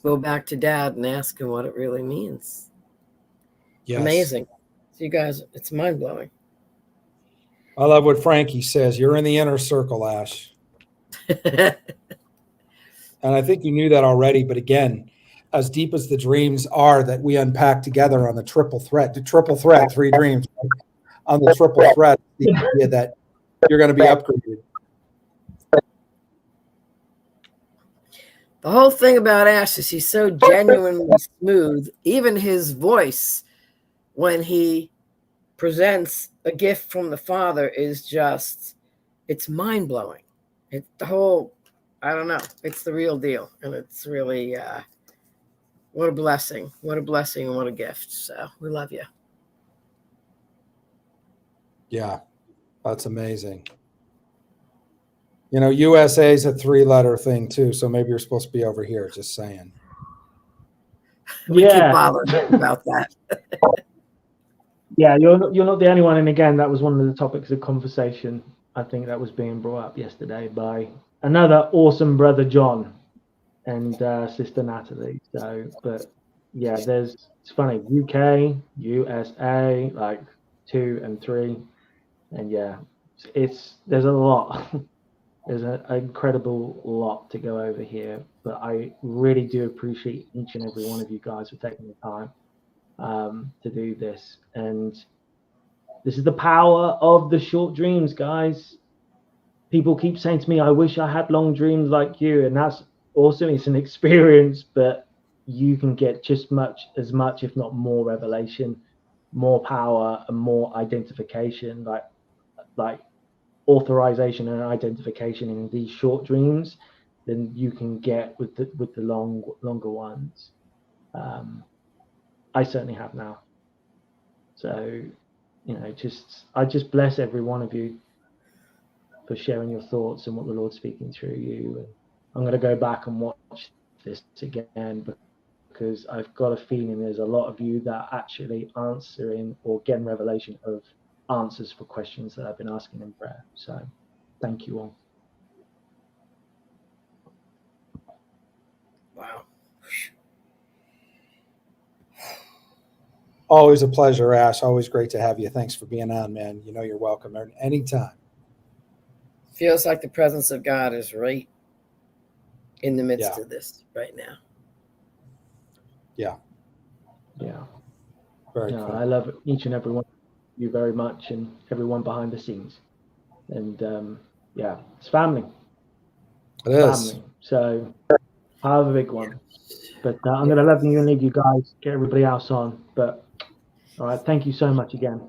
Go back to Dad and ask him what it really means. Yes. Amazing. So you guys, it's mind blowing. I love what Frankie says. You're in the inner circle, Ash. And I think you knew that already, but again, as deep as the dreams are that we unpack together on the triple threat, 3 dreams, on the triple threat, the idea that you're going to be upgraded. The whole thing about Ash is he's so genuinely smooth. Even his voice, when he presents a gift from the Father, is just, it's mind blowing. It's the whole, I don't know, it's the real deal. And it's really, what a blessing. What a blessing and what a gift. So we love you. Yeah, that's amazing. USA is a 3-letter thing too, so maybe you're supposed to be over here. Just saying. We keep bothering about that. Yeah, you're not the only one. And again, that was one of the topics of conversation. I think that was being brought up yesterday by another awesome brother John and sister Natalie. So, but yeah, it's funny, UK, USA, like 2 and 3, and yeah, there's a lot. There's an incredible lot to go over here, but I really do appreciate each and every one of you guys for taking the time to do this. And this is the power of the short dreams, guys. People keep saying to me, I wish I had long dreams like you, and that's awesome. It's an experience, but you can get just as much, if not more, revelation, more power, and more identification, like authorization and identification in these short dreams than you can get with the longer ones. I certainly have now. So, I just bless every one of you for sharing your thoughts and what the Lord's speaking through you. And I'm going to go back and watch this again, because I've got a feeling there's a lot of you that are actually answering or getting revelation of answers for questions that I've been asking in prayer. So thank you all. Wow. Always a pleasure, Ash. Always great to have you. Thanks for being on, man. You're welcome anytime. Feels like the presence of God is right in the midst of this right now. Yeah. Yeah. Very You know, cool. I love each and every one of you very much, and everyone behind the scenes. And yeah, it's family. It is. Family. So I have a big one. But I'm going to leave you guys, get everybody else on. But all right, thank you so much again.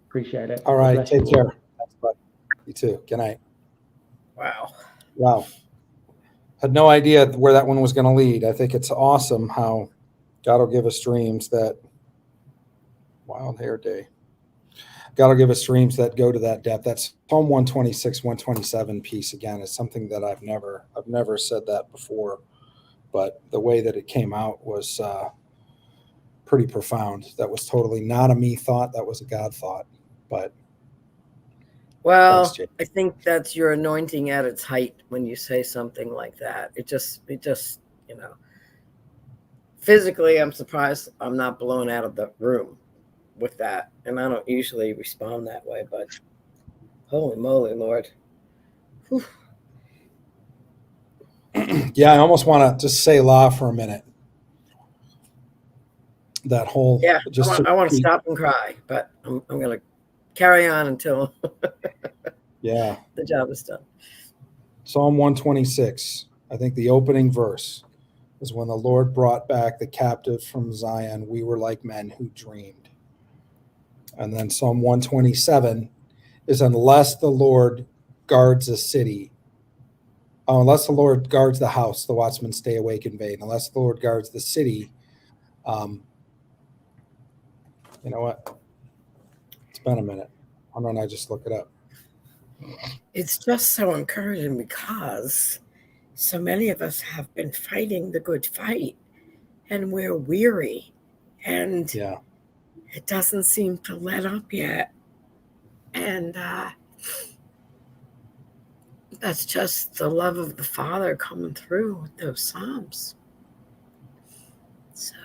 Appreciate it. All God right. bless Take you care. all. Thanks, bud. You too. Good night. Wow. Wow. Had no idea where that one was going to lead. I think it's awesome how God will give us dreams that wild hair day. God will give us dreams that go to that depth. That's Psalm 126, 127 piece again is something that I've never said that before, but the way that it came out was pretty profound. That was totally not a me thought. That was a God thought. But Well, thanks, Jay. I think that's your anointing at its height when you say something like that. It just, physically, I'm surprised I'm not blown out of the room with that. And I don't usually respond that way, but holy moly, Lord. Whew. Yeah, I almost want to just say la for a minute. That whole Yeah, just I want to stop and cry, but I'm going to carry on until yeah. the job is done. Psalm 126. I think the opening verse is when the Lord brought back the captive from Zion. We were like men who dreamed. And then Psalm 127 is unless the Lord guards a city. Unless the Lord guards the house, the watchmen stay awake in vain. Unless the Lord guards the city, you know what? It's been a minute. Why don't I just look it up? It's just so encouraging because so many of us have been fighting the good fight and we're weary and Yeah. it doesn't seem to let up yet. And that's just the love of the Father coming through with those Psalms. So,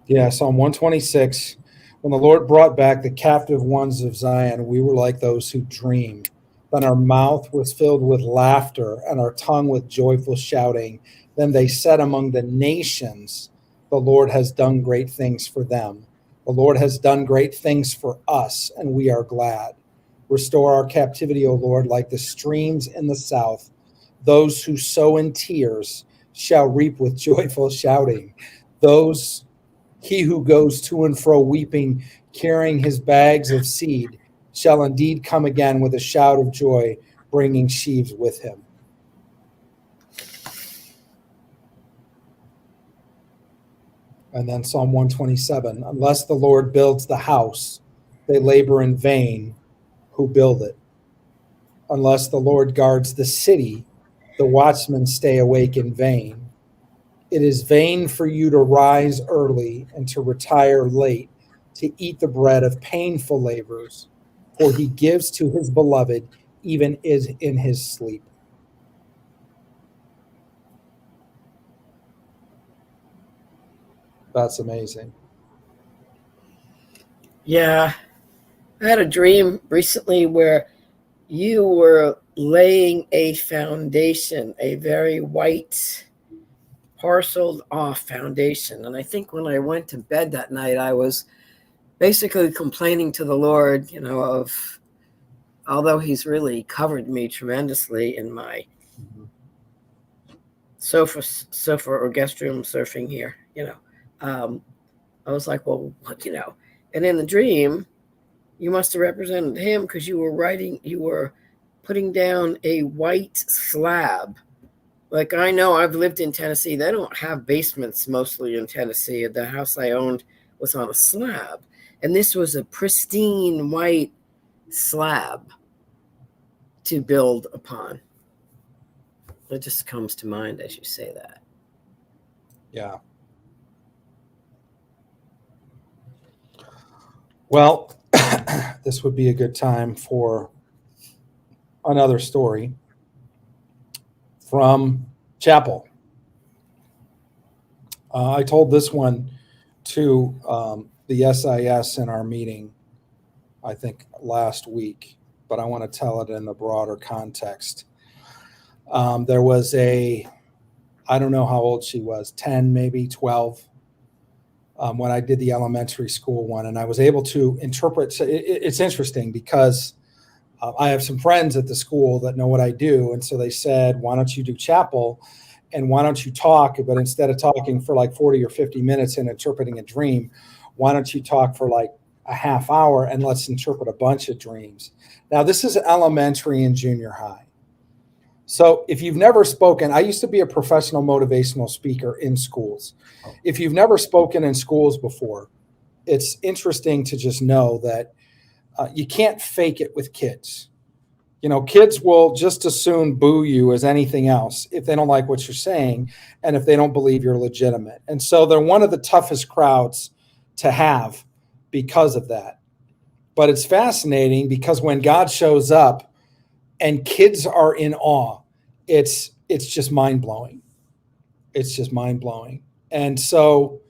Yeah, Psalm 126. When the Lord brought back the captive ones of Zion, we were like those who dreamed. Then our mouth was filled with laughter and our tongue with joyful shouting. Then they said among the nations, the Lord has done great things for them. The Lord has done great things for us, and we are glad. Restore our captivity, O Lord, like the streams in the south. Those who sow in tears shall reap with joyful shouting. He who goes to and fro weeping, carrying his bags of seed, shall indeed come again with a shout of joy, bringing sheaves with him. And then Psalm 127, unless the Lord builds the house, they labor in vain who build it. Unless the Lord guards the city, the watchmen stay awake in vain. It is vain for you to rise early and to retire late, to eat the bread of painful labors, for he gives to his beloved even is in his sleep. That's amazing. yeah, I had a dream recently where you were laying a foundation, a very white, parceled off foundation. And I think when I went to bed that night, I was basically complaining to the Lord, of although he's really covered me tremendously in my sofa or guest room surfing here, I was like, well, and in the dream, you must have represented him because you were putting down a white slab. Like, I know I've lived in Tennessee. They don't have basements mostly in Tennessee. The house I owned was on a slab. And this was a pristine white slab to build upon. It just comes to mind as you say that. Yeah. Well, this would be a good time for another story from Chapel. I told this one to the SIS in our meeting, I think last week, but I want to tell it in the broader context. There was I don't know how old she was, 10, maybe 12, when I did the elementary school one, and I was able to interpret. So it's interesting because I have some friends at the school that know what I do. And so they said, why don't you do chapel? And why don't you talk? But instead of talking for like 40 or 50 minutes and interpreting a dream, why don't you talk for like a half hour and let's interpret a bunch of dreams? Now, this is elementary and junior high. So if you've never spoken, I used to be a professional motivational speaker in schools. If you've never spoken in schools before, it's interesting to just know that you can't fake it with kids. You know, kids will just as soon boo you as anything else if they don't like what you're saying and if they don't believe you're legitimate. And so they're one of the toughest crowds to have because of that. But it's fascinating because when God shows up and kids are in awe, it's just mind-blowing. It's just mind-blowing. And so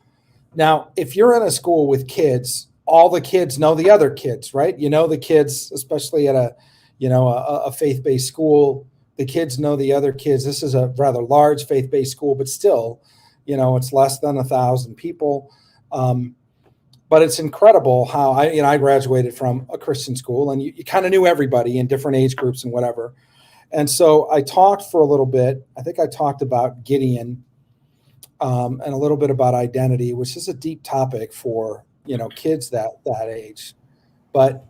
now if you're in a school with kids, all the kids know the other kids, right? You know the kids, especially at a faith-based school, the kids know the other kids. This is a rather large faith-based school, but still, it's less than 1,000 people. But it's incredible how I graduated from a Christian school, and you kind of knew everybody in different age groups and whatever. And so I talked for a little bit. I think I talked about Gideon and a little bit about identity, which is a deep topic for kids that age. But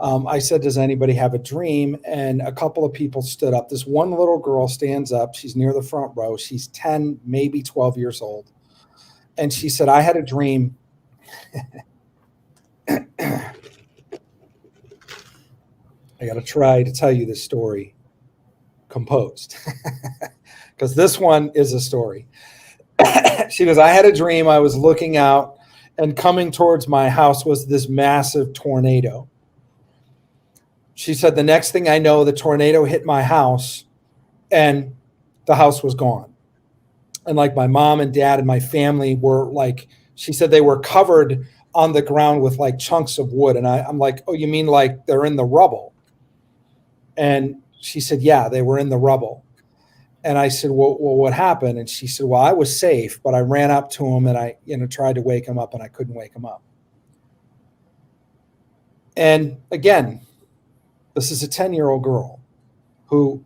I said, does anybody have a dream? And a couple of people stood up. This one little girl stands up. She's near the front row. She's 10, maybe 12 years old. And she said, I had a dream. I got to try to tell you this story composed because this one is a story. She goes, I had a dream. I was looking out and coming towards my house was this massive tornado. She said, the next thing I know, the tornado hit my house and the house was gone. And like my mom and dad and my family were like, she said they were covered on the ground with like chunks of wood. And I'm like, oh, you mean like they're in the rubble? And she said, yeah, they were in the rubble. And I said, well, what happened? And she said, well, I was safe, but I ran up to him and I, tried to wake him up and I couldn't wake him up. And again, this is a 10-year-old girl who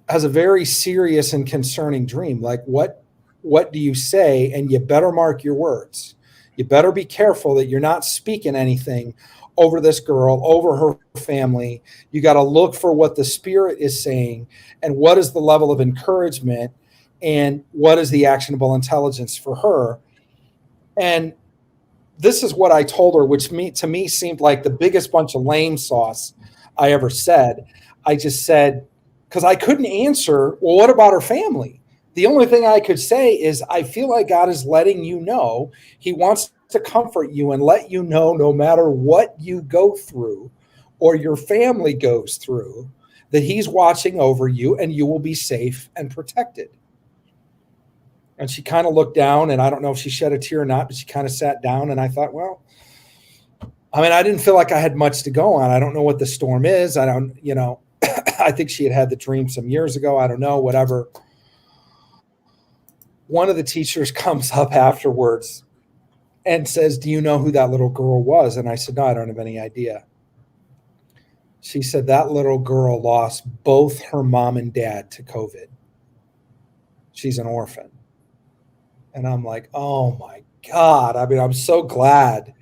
has a very serious and concerning dream. Like what do you say? And you better mark your words. You better be careful that you're not speaking anything over this girl, over her family. You got to look for what the Spirit is saying and what is the level of encouragement and what is the actionable intelligence for her. And this is what I told her, which to me seemed like the biggest bunch of lame sauce I ever said. I just said, because I couldn't answer, well, what about her family? The only thing I could say is I feel like God is letting you know he wants to comfort you and let you know no matter what you go through or your family goes through, that he's watching over you and you will be safe and protected. And she kind of looked down, and I don't know if she shed a tear or not, but she kind of sat down, and I thought, well, I didn't feel like I had much to go on. I don't know what the storm is. I don't, I think she had the dream some years ago. I don't know, whatever. One of the teachers comes up afterwards and says, do you know who that little girl was? And I said, no, I don't have any idea. She said that little girl lost both her mom and dad to COVID. She's an orphan. And I'm like, oh my God. I'm so glad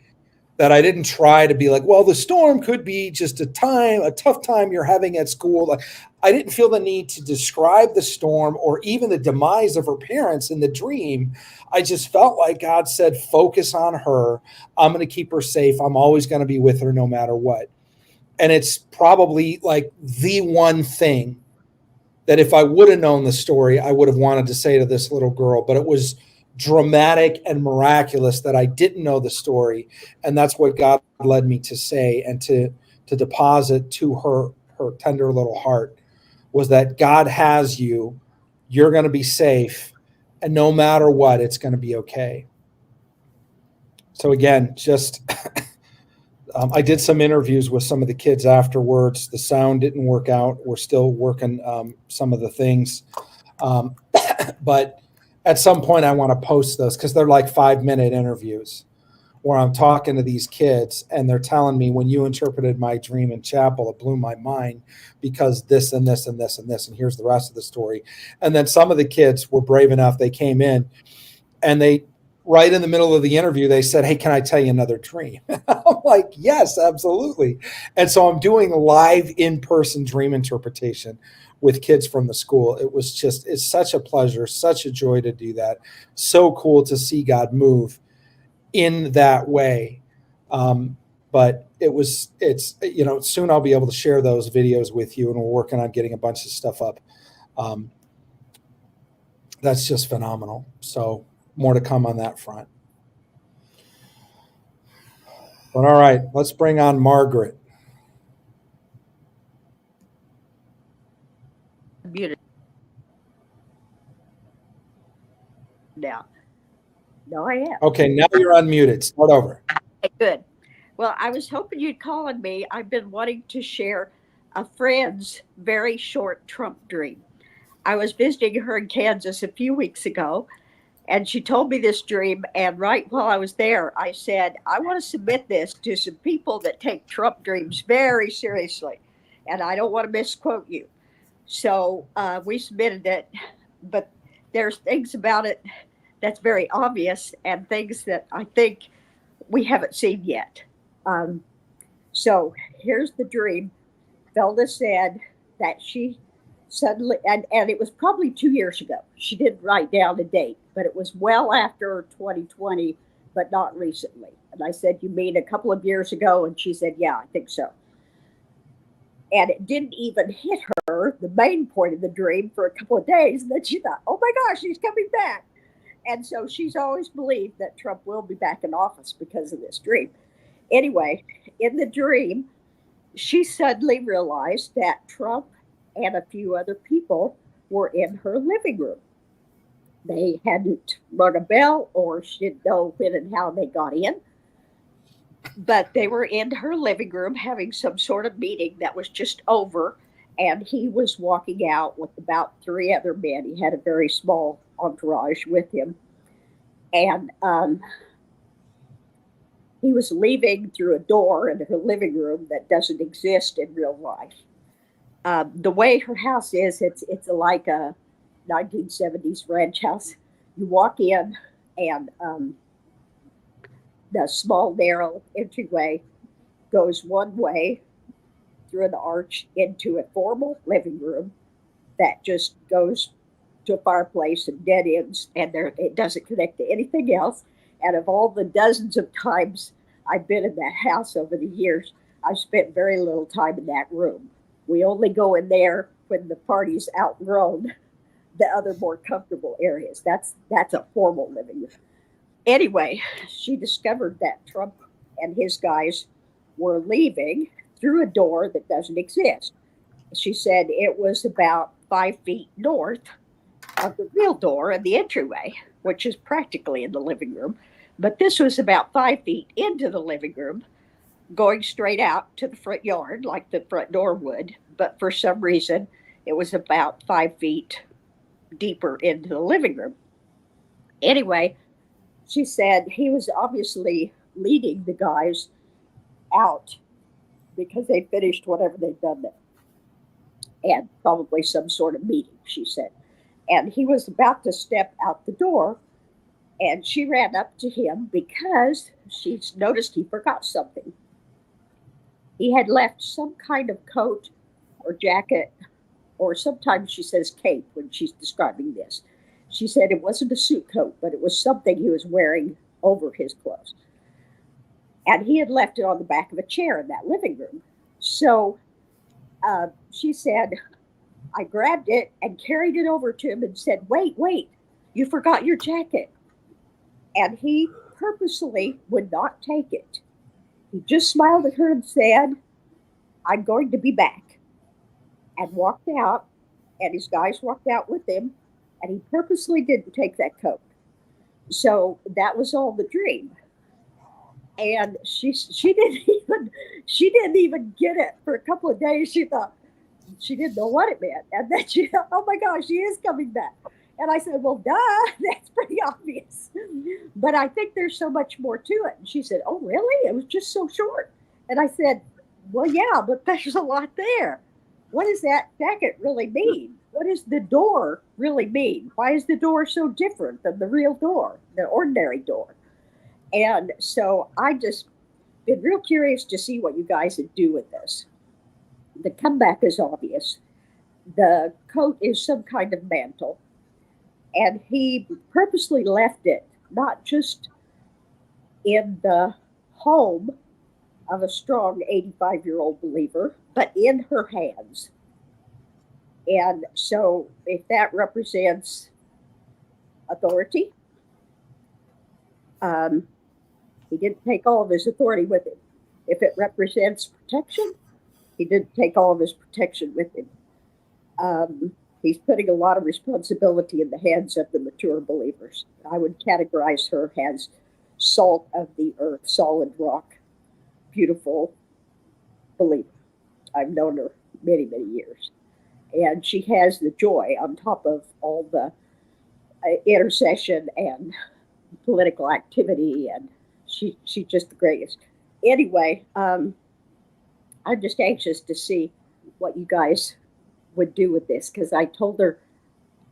that I didn't try to be like, well, the storm could be just a tough time you're having at school. Like, I didn't feel the need to describe the storm or even the demise of her parents in the dream. I just felt like God said, focus on her. I'm going to keep her safe. I'm always going to be with her no matter what. And it's probably like the one thing that if I would have known the story, I would have wanted to say to this little girl, but it was dramatic and miraculous that I didn't know the story. And that's what God led me to say and to deposit to her tender little heart was that God has you, you're going to be safe. And no matter what, it's going to be okay. So again, just, I did some interviews with some of the kids afterwards. The sound didn't work out. We're still working some of the things. But at some point I want to post those because they're like 5-minute interviews where I'm talking to these kids and they're telling me, when you interpreted my dream in chapel, it blew my mind because this and this and this and this, and here's the rest of the story. And then some of the kids were brave enough, they came in and they, right in the middle of the interview, they said, hey, can I tell you another dream? I'm like, yes, absolutely. And so I'm doing live in-person dream interpretation with kids from the school. It was just, it's such a pleasure, such a joy to do that. So cool to see God move in that way. But soon I'll be able to share those videos with you, and we're working on getting a bunch of stuff up. That's just phenomenal. So more to come on that front. But all right, let's bring on Margaret. Muted now. No, I am. Okay, now you're unmuted. Start over. Okay, good. Well, I was hoping you'd call on me. I've been wanting to share a friend's very short Trump dream. I was visiting her in Kansas a few weeks ago, and she told me this dream. And right while I was there, I said, I want to submit this to some people that take Trump dreams very seriously, and I don't want to misquote you. So we submitted it, but there's things about it that's very obvious and things that I think we haven't seen yet. So here's the dream. Felda said that she suddenly, and it was probably 2 years ago. She didn't write down a date, but it was well after 2020, but not recently. And I said, you mean a couple of years ago? And she said, yeah, I think so. And it didn't even hit her, the main point of the dream, for a couple of days. And then she thought, oh my gosh, she's coming back. And so she's always believed that Trump will be back in office because of this dream. Anyway, in the dream, she suddenly realized that Trump and a few other people were in her living room. They hadn't rung a bell, or she didn't know when and how they got in. But they were in her living room having some sort of meeting that was just over, and he was walking out with about 3 other men. He had a very small entourage with him. And he was leaving through a door in her living room that doesn't exist in real life. The way her house is, it's like a 1970s ranch house. You walk in, and the small, narrow entryway goes one way through an arch into a formal living room that just goes to a fireplace and dead ends, and it doesn't connect to anything else. And of all the dozens of times I've been in that house over the years, I've spent very little time in that room. We only go in there when the party's outgrown the other more comfortable areas. That's a formal living room. Anyway, she discovered that Trump and his guys were leaving through a door that doesn't exist. She said it was about 5 feet north of the real door in the entryway, which is practically in the living room. But this was about 5 feet into the living room, going straight out to the front yard like the front door would. But for some reason, it was about 5 feet deeper into the living room. Anyway, she said he was obviously leading the guys out because they finished whatever they'd done there. And probably some sort of meeting, she said. And he was about to step out the door, and she ran up to him because she noticed he forgot something. He had left some kind of coat or jacket, or sometimes she says cape when she's describing this. She said it wasn't a suit coat, but it was something he was wearing over his clothes. And he had left it on the back of a chair in that living room. So she said, I grabbed it and carried it over to him and said, wait, you forgot your jacket. And he purposely would not take it. He just smiled at her and said, I'm going to be back. And walked out, and his guys walked out with him, and he purposely didn't take that coat. So that was all the dream. And she didn't even get it for a couple of days. She thought, she didn't know what it meant. And then she thought, oh my gosh, she is coming back. And I said, well, duh, that's pretty obvious. But I think there's so much more to it. And she said, oh, really? It was just so short. And I said, well, yeah, but there's a lot there. What does that jacket really mean? What does the door really mean? Why is the door so different than the real door, the ordinary door? And so I just been real curious to see what you guys would do with this. The comeback is obvious. The coat is some kind of mantle. And he purposely left it not just in the home of a strong 85-year-old believer, but in her hands. And so if that represents authority, he didn't take all of his authority with him. If it represents protection, he didn't take all of his protection with him. He's putting a lot of responsibility in the hands of the mature believers. I would categorize her as salt of the earth, solid rock, beautiful believer. I've known her many, many years. And she has the joy on top of all the intercession and political activity, and she's just the greatest. Anyway, I'm just anxious to see what you guys would do with this, because I told her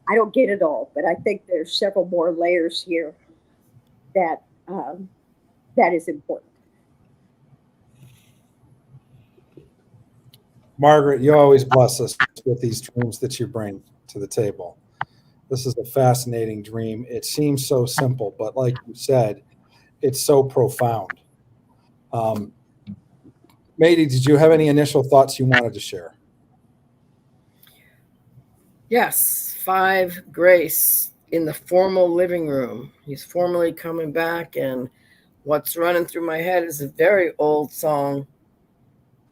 I don't get it all, but I think there's several more layers here that that is important. Margaret, you always bless us with these dreams that you bring to the table. This is a fascinating dream. It seems so simple, but like you said, it's so profound. Mady, did you have any initial thoughts you wanted to share? Yes, 5 Grace in the formal living room. He's formally coming back, and what's running through my head is a very old song.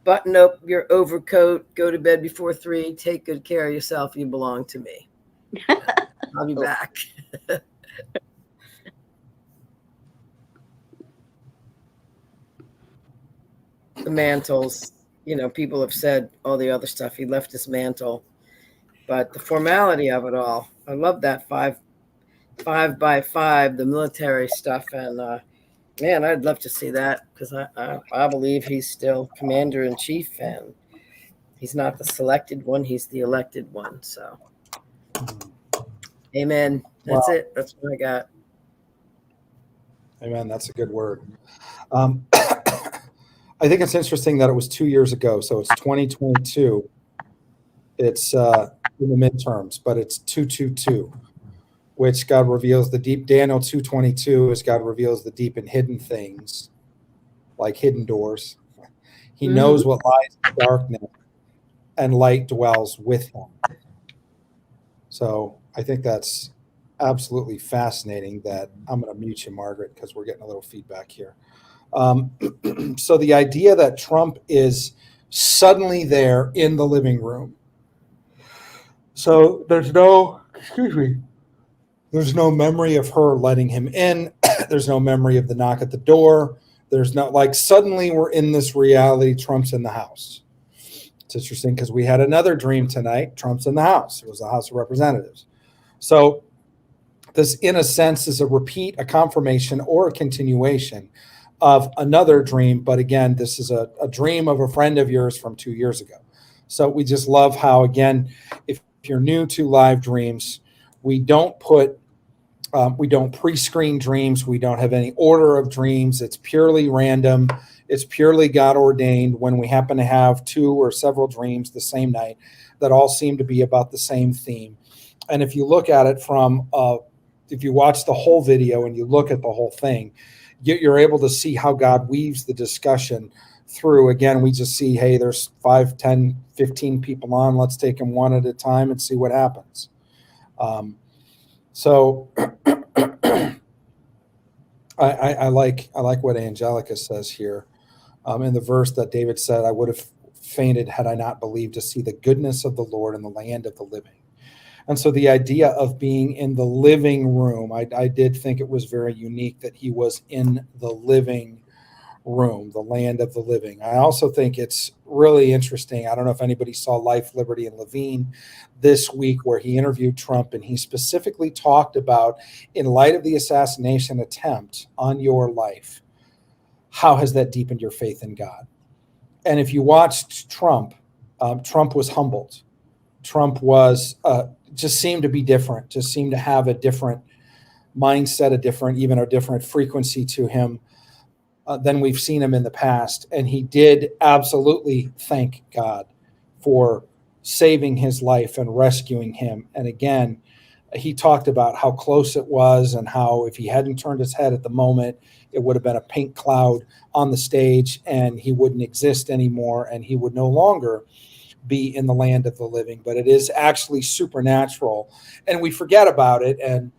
Button up your overcoat, go to bed before 3, take good care of yourself, you belong to me. I'll be back. The mantles, people have said all the other stuff. He left his mantle, but the formality of it all. I love that 5 by 5, the military stuff. And man, I'd love to see that, because I believe he's still commander in chief, and he's not the selected one, he's the elected one. So amen. That's it. That's what I got. Amen. That's a good word. I think it's interesting that it was 2 years ago. So it's 2022. It's in the midterms, but it's 222, which God reveals the deep. Daniel 2:22 is God reveals the deep and hidden things, like hidden doors. He knows what lies in darkness, and light dwells with him. So I think that's absolutely fascinating. That I'm going to mute you, Margaret, because we're getting a little feedback here. So the idea that Trump is suddenly there in the living room. So there's no memory of her letting him in. There's no memory of the knock at the door. There's not, like, suddenly we're in this reality. Trump's in the house. It's interesting because we had another dream tonight. Trump's in the house. It was the House of Representatives. So this, in a sense, is a repeat, a confirmation, or a continuation of another dream. But again, this is a dream of a friend of yours from 2 years ago. So we just love how, again, if you're new to live dreams, we don't pre-screen dreams. We don't have any order of dreams. It's purely random. It's purely God ordained when we happen to have 2 or several dreams the same night that all seem to be about the same theme. And if you look at it from, if you watch the whole video and you look at the whole thing, you're able to see how God weaves the discussion through. Again, we just see, hey, there's 5, 10, 15 people on. Let's take them one at a time and see what happens. So I like what Angelica says here in the verse that David said, I would have fainted had I not believed to see the goodness of the Lord in the land of the living. And so the idea of being in the living room, I did think it was very unique that he was in the living room, the land of the living. I also think it's really interesting. I don't know if anybody saw Life, Liberty, and Levine this week, where he interviewed Trump, and he specifically talked about, in light of the assassination attempt on your life, how has that deepened your faith in God? And if you watched Trump, Trump was humbled. Trump was just seemed to be different, just seemed to have a different mindset, even a different frequency to him than we've seen him in the past. And he did absolutely thank God for saving his life and rescuing him. And again, he talked about how close it was, and how if he hadn't turned his head at the moment, it would have been a pink cloud on the stage, and he wouldn't exist anymore, and he would no longer be in the land of the living. But it is actually supernatural, and we forget about it. And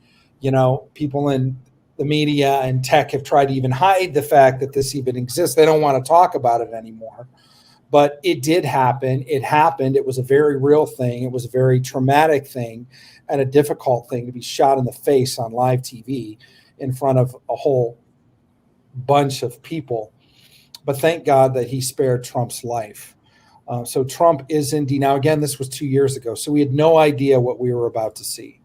people in the media and tech have tried to even hide the fact that this even exists. They don't want to talk about it anymore. But it did happen. It happened. It was a very real thing. It was a very traumatic thing, and a difficult thing to be shot in the face on live TV in front of a whole bunch of people. But thank God that he spared Trump's life. So Trump is indeed, now again, this was 2 years ago, so we had no idea what we were about to see.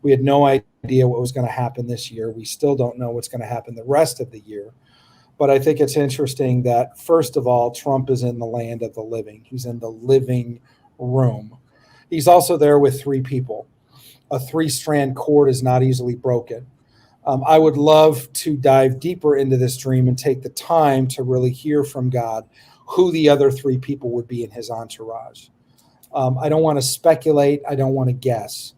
We had no idea what was going to happen this year. We still don't know what's going to happen the rest of the year. But I think it's interesting that, first of all, Trump is in the land of the living. He's in the living room. He's also there with three people. A three-strand cord is not easily broken. I would love to dive deeper into this dream and take the time to really hear from God who the other three people would be in his entourage. I don't want to speculate. I don't want to guess.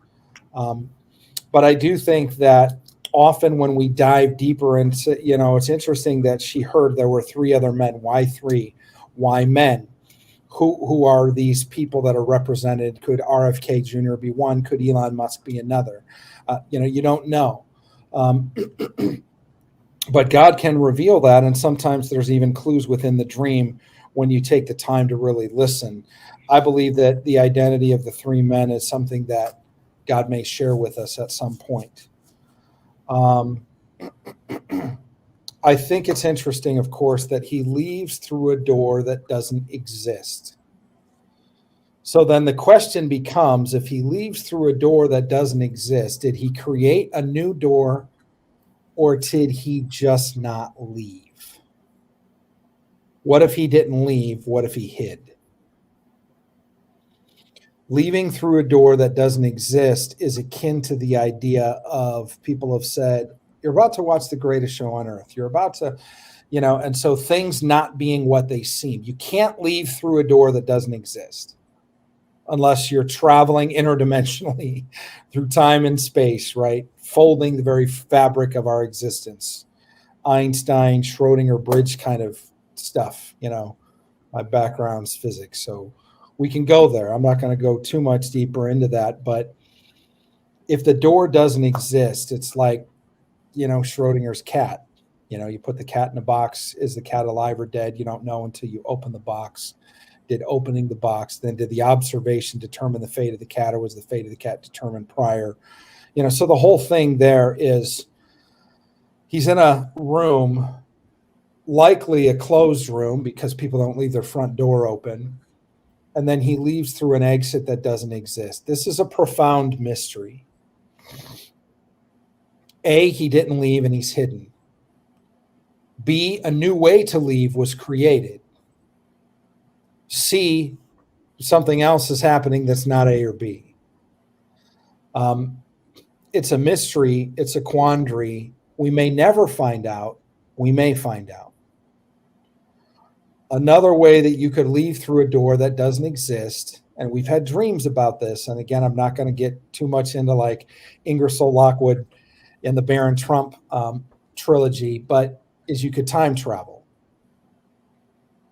But I do think that often when we dive deeper into, it's interesting that she heard there were three other men. Why three? Why men? Who are these people that are represented? Could RFK Jr. be one? Could Elon Musk be another? You don't know. But God can reveal that, and sometimes there's even clues within the dream when you take the time to really listen. I believe that the identity of the three men is something that God may share with us at some point. I think it's interesting, of course, that he leaves through a door that doesn't exist. So then the question becomes, if he leaves through a door that doesn't exist, did he create a new door, or did he just not leave? What if he didn't leave? What if he hid? Leaving through a door that doesn't exist is akin to the idea of, people have said, you're about to watch the greatest show on earth. You're about to, and so things not being what they seem. You can't leave through a door that doesn't exist unless you're traveling interdimensionally through time and space, right? Folding the very fabric of our existence. Einstein, Schrodinger bridge kind of stuff, my background's physics. So we can go there. I'm not going to go too much deeper into that, but if the door doesn't exist, it's like, Schrodinger's cat. You put the cat in a box. Is the cat alive or dead? You don't know until you open the box. Did opening the box, then did the observation determine the fate of the cat, or was the fate of the cat determined prior? So the whole thing there is, he's in a room, likely a closed room because people don't leave their front door open. And then he leaves through an exit that doesn't exist. This is a profound mystery. A, he didn't leave and he's hidden. B, a new way to leave was created. C, something else is happening that's not A or B. It's a mystery. It's a quandary. We may never find out. We may find out. Another way that you could leave through a door that doesn't exist, and we've had dreams about this, and again, I'm not going to get too much into like Ingersoll Lockwood in the Baron Trump trilogy, but is you could time travel.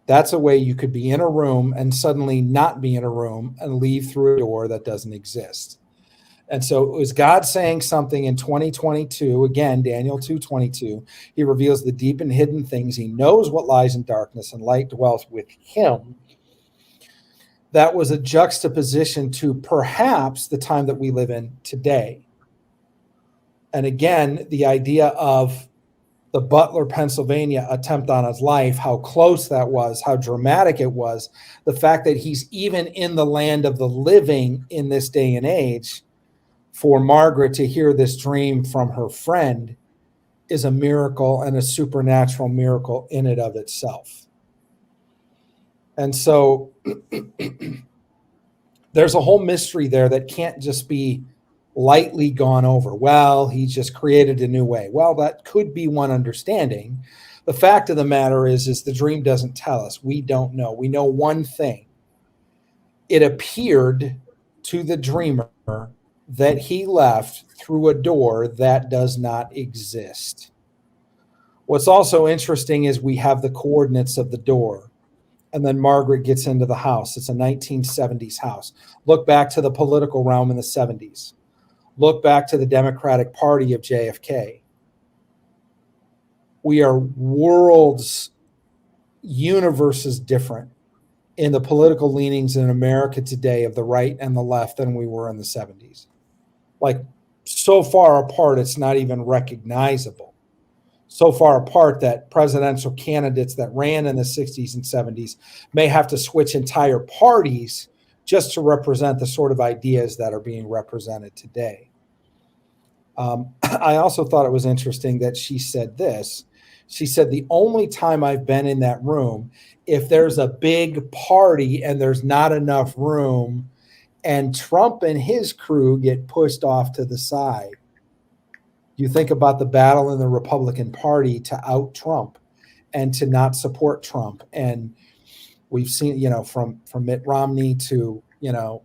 That's a way you could be in a room and suddenly not be in a room and leave through a door that doesn't exist. And so it was God saying something in 2022, again, Daniel 2:22, he reveals the deep and hidden things. He knows what lies in darkness, and light dwells with him. That was a juxtaposition to perhaps the time that we live in today. And again, the idea of the Butler, Pennsylvania attempt on his life, how close that was, how dramatic it was, the fact that he's even in the land of the living in this day and age, for Margaret to hear this dream from her friend is a miracle and a supernatural miracle in and of itself. And so there's a whole mystery there that can't just be lightly gone over. Well, he just created a new way. Well, that could be one understanding. The fact of the matter is the dream doesn't tell us. We don't know. We know one thing. It appeared to the dreamer that he left through a door that does not exist. What's also interesting is we have the coordinates of the door. And then Margaret gets into the house. It's a 1970s house. Look back to the political realm in the 70s. Look back to the Democratic Party of JFK. We are worlds, universes different in the political leanings in America today of the right and the left than we were in the 70s. Like, so far apart, it's not even recognizable. So far apart that presidential candidates that ran in the 60s and 70s may have to switch entire parties just to represent the sort of ideas that are being represented today. I also thought it was interesting that she said this. She said, the only time I've been in that room, if there's a big party and there's not enough room and Trump and his crew get pushed off to the side. You think about the battle in the Republican Party to out Trump and to not support Trump. And we've seen, from Mitt Romney to,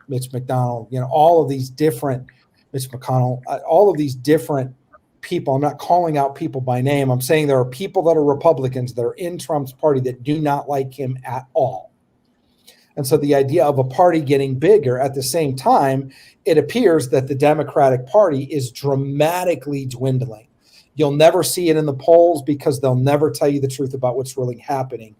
Mitch McDonald, all of these different, Mitch McConnell, all of these different people. I'm not calling out people by name. I'm saying there are people that are Republicans that are in Trump's party that do not like him at all. And so the idea of a party getting bigger at the same time, it appears that the Democratic Party is dramatically dwindling. You'll never see it in the polls because they'll never tell you the truth about what's really happening.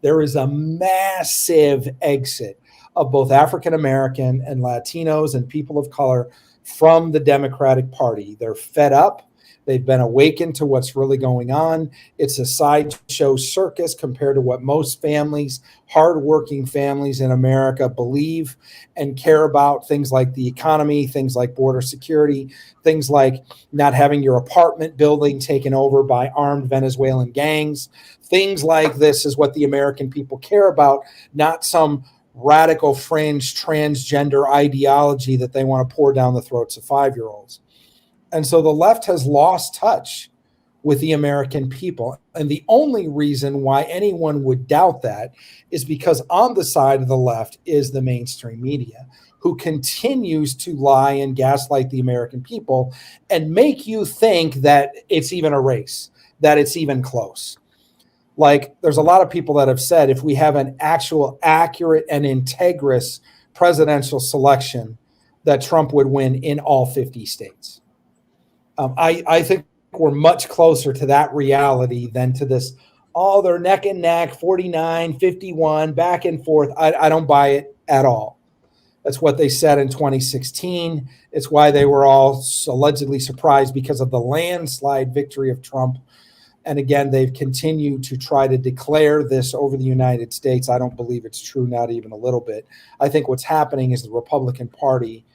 There is a massive exit of both African American and Latinos and people of color from the Democratic Party. They're fed up. They've been awakened to what's really going on. It's a sideshow circus compared to what most families, hardworking families in America, believe and care about. Things like the economy, things like border security, things like not having your apartment building taken over by armed Venezuelan gangs. Things like this is what the American people care about, not some radical fringe transgender ideology that they want to pour down the throats of 5-year-olds. And so the left has lost touch with the American people. And the only reason why anyone would doubt that is because on the side of the left is the mainstream media, who continues to lie and gaslight the American people and make you think that it's even a race, that it's even close. Like, there's a lot of people that have said if we have an actual accurate and integrous presidential selection, that Trump would win in all 50 states. I think we're much closer to that reality than to this, they're neck and neck, 49, 51, back and forth. I don't buy it at all. That's what they said in 2016. It's why they were all allegedly surprised because of the landslide victory of Trump. And again, they've continued to try to declare this over the United States. I don't believe it's true, not even a little bit. I think what's happening is the Republican Party,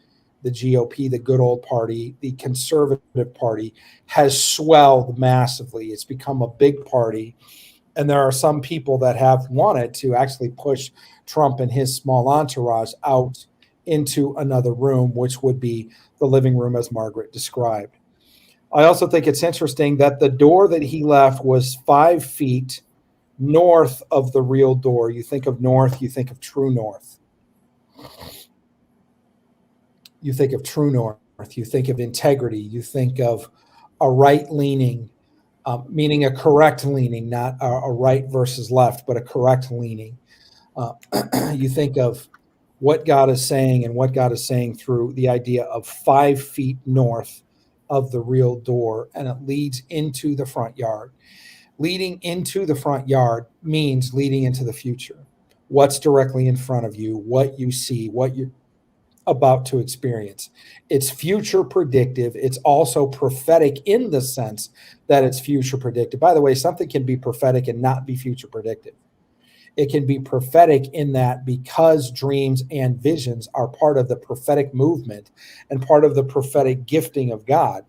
the GOP, the good old party, the conservative party, has swelled massively. It's become a big party. And there are some people that have wanted to actually push Trump and his small entourage out into another room, which would be the living room as Margaret described. I also think it's interesting that the door that he left was 5 feet north of the real door. You think of north, you think of true north. You think of true north, you think of integrity, you think of a right leaning, meaning a correct leaning, not a right versus left, but a correct leaning. You think of what God is saying and what God is saying through the idea of 5 feet north of the real door, and it leads into the front yard. Leading into the front yard means leading into the future. What's directly in front of you, what you see, what you're about to experience. It's future predictive. It's also prophetic in the sense that it's future predictive. By the way, something can be prophetic and not be future predictive. It can be prophetic in that because dreams and visions are part of the prophetic movement and part of the prophetic gifting of God.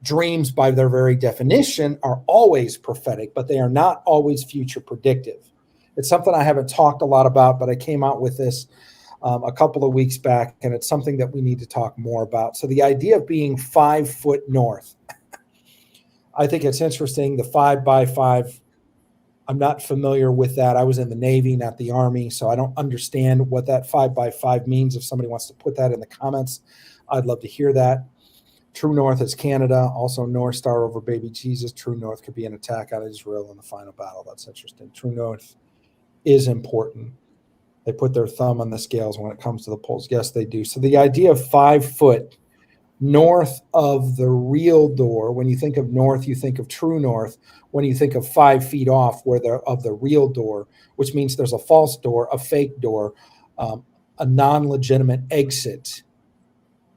Dreams, by their very definition, are always prophetic, but they are not always future predictive. It's something I haven't talked a lot about, but I came out with this a couple of weeks back, and it's something that we need to talk more about. So the idea of being 5 foot north, I think it's interesting. The 5 by 5, I'm not familiar with that. I was in the Navy, not the Army, so I don't understand what that 5 by 5 means. If somebody wants to put that in the comments, I'd love to hear that. True north is Canada, also North Star over baby Jesus. True north could be an attack on Israel in the final battle. That's interesting. True north is important. They put their thumb on the scales when it comes to the poles. Yes, they do. So the idea of 5 foot north of the real door, when you think of north, you think of true north. When you think of 5 feet off of the real door, which means there's a false door, a fake door, a non-legitimate exit.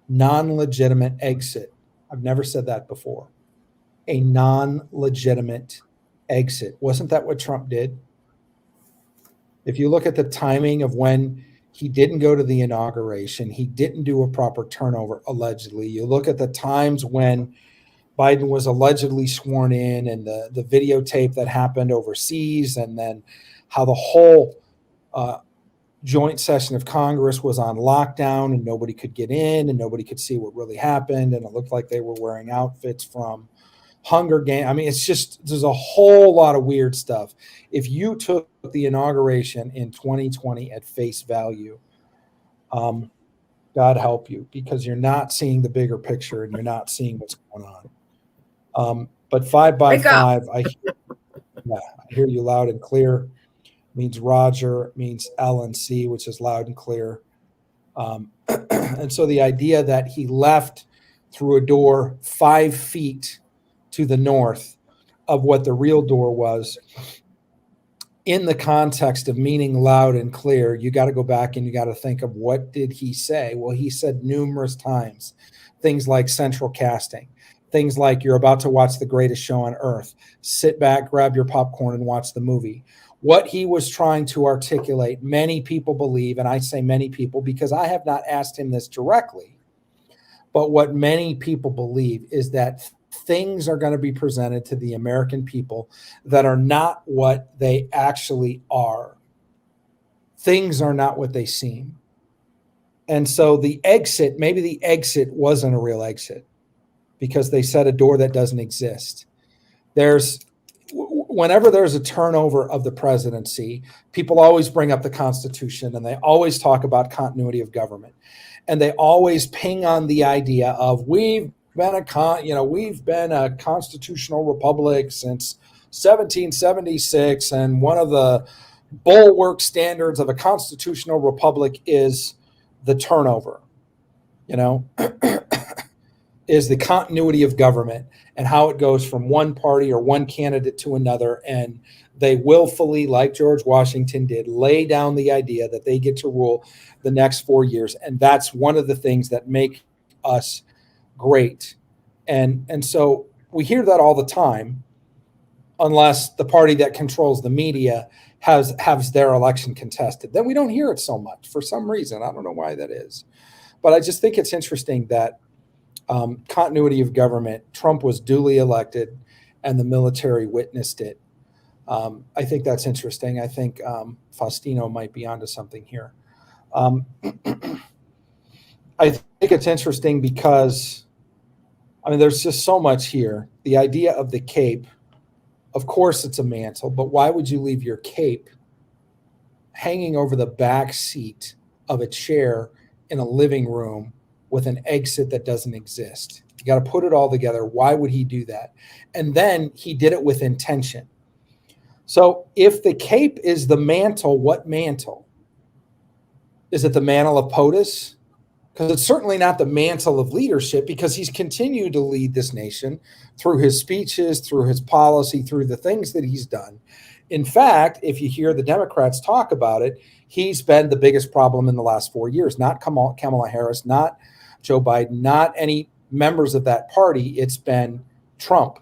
Non-legitimate exit. I've never said that before. A non-legitimate exit. Wasn't that what Trump did? If you look at the timing of when he didn't go to the inauguration, he didn't do a proper turnover, allegedly. You look at the times when Biden was allegedly sworn in and the videotape that happened overseas, and then how the whole joint session of Congress was on lockdown and nobody could get in and nobody could see what really happened. And it looked like they were wearing outfits from Hunger Games. I mean, it's just, there's a whole lot of weird stuff. If you took the inauguration in 2020 at face value, God help you, because you're not seeing the bigger picture and you're not seeing what's going on. But 5 by 5, I hear you loud and clear. Means Roger, means LNC, which is loud and clear. And so the idea that he left through a door 5 feet to the north of what the real door was, in the context of meaning loud and clear, you got to go back and you got to think of, what did he say? Well, he said numerous times things like central casting, things like you're about to watch the greatest show on earth. Sit back, grab your popcorn, and watch the movie. What he was trying to articulate, many people believe, and I say many people because I have not asked him this directly, but what many people believe is that things are going to be presented to the American people that are not what they actually are. Things are not what they seem. And so the exit, maybe the exit wasn't a real exit because they set a door that doesn't exist. Whenever there's a turnover of the presidency, people always bring up the Constitution and they always talk about continuity of government. And they always ping on the idea of we've been a constitutional republic since 1776, and one of the bulwark standards of a constitutional republic is the turnover, is the continuity of government and how it goes from one party or one candidate to another. And they willfully, like George Washington did, lay down the idea that they get to rule the next 4 years. And that's one of the things that make us great. And so we hear that all the time, unless the party that controls the media has their election contested. Then we don't hear it so much for some reason. I don't know why that is. But I just think it's interesting that continuity of government, Trump was duly elected and the military witnessed it. I think that's interesting. I think Faustino might be onto something here. I think it's interesting because, there's just so much here. The idea of the cape, of course it's a mantle, but why would you leave your cape hanging over the back seat of a chair in a living room with an exit that doesn't exist? You got to put it all together. Why would he do that? And then he did it with intention. So if the cape is the mantle, what mantle? Is it the mantle of POTUS? Because it's certainly not the mantle of leadership, because he's continued to lead this nation through his speeches, through his policy, through the things that he's done. In fact, if you hear the Democrats talk about it, he's been the biggest problem in the last 4 years, not Kamala Harris, not Joe Biden, not any members of that party. It's been Trump.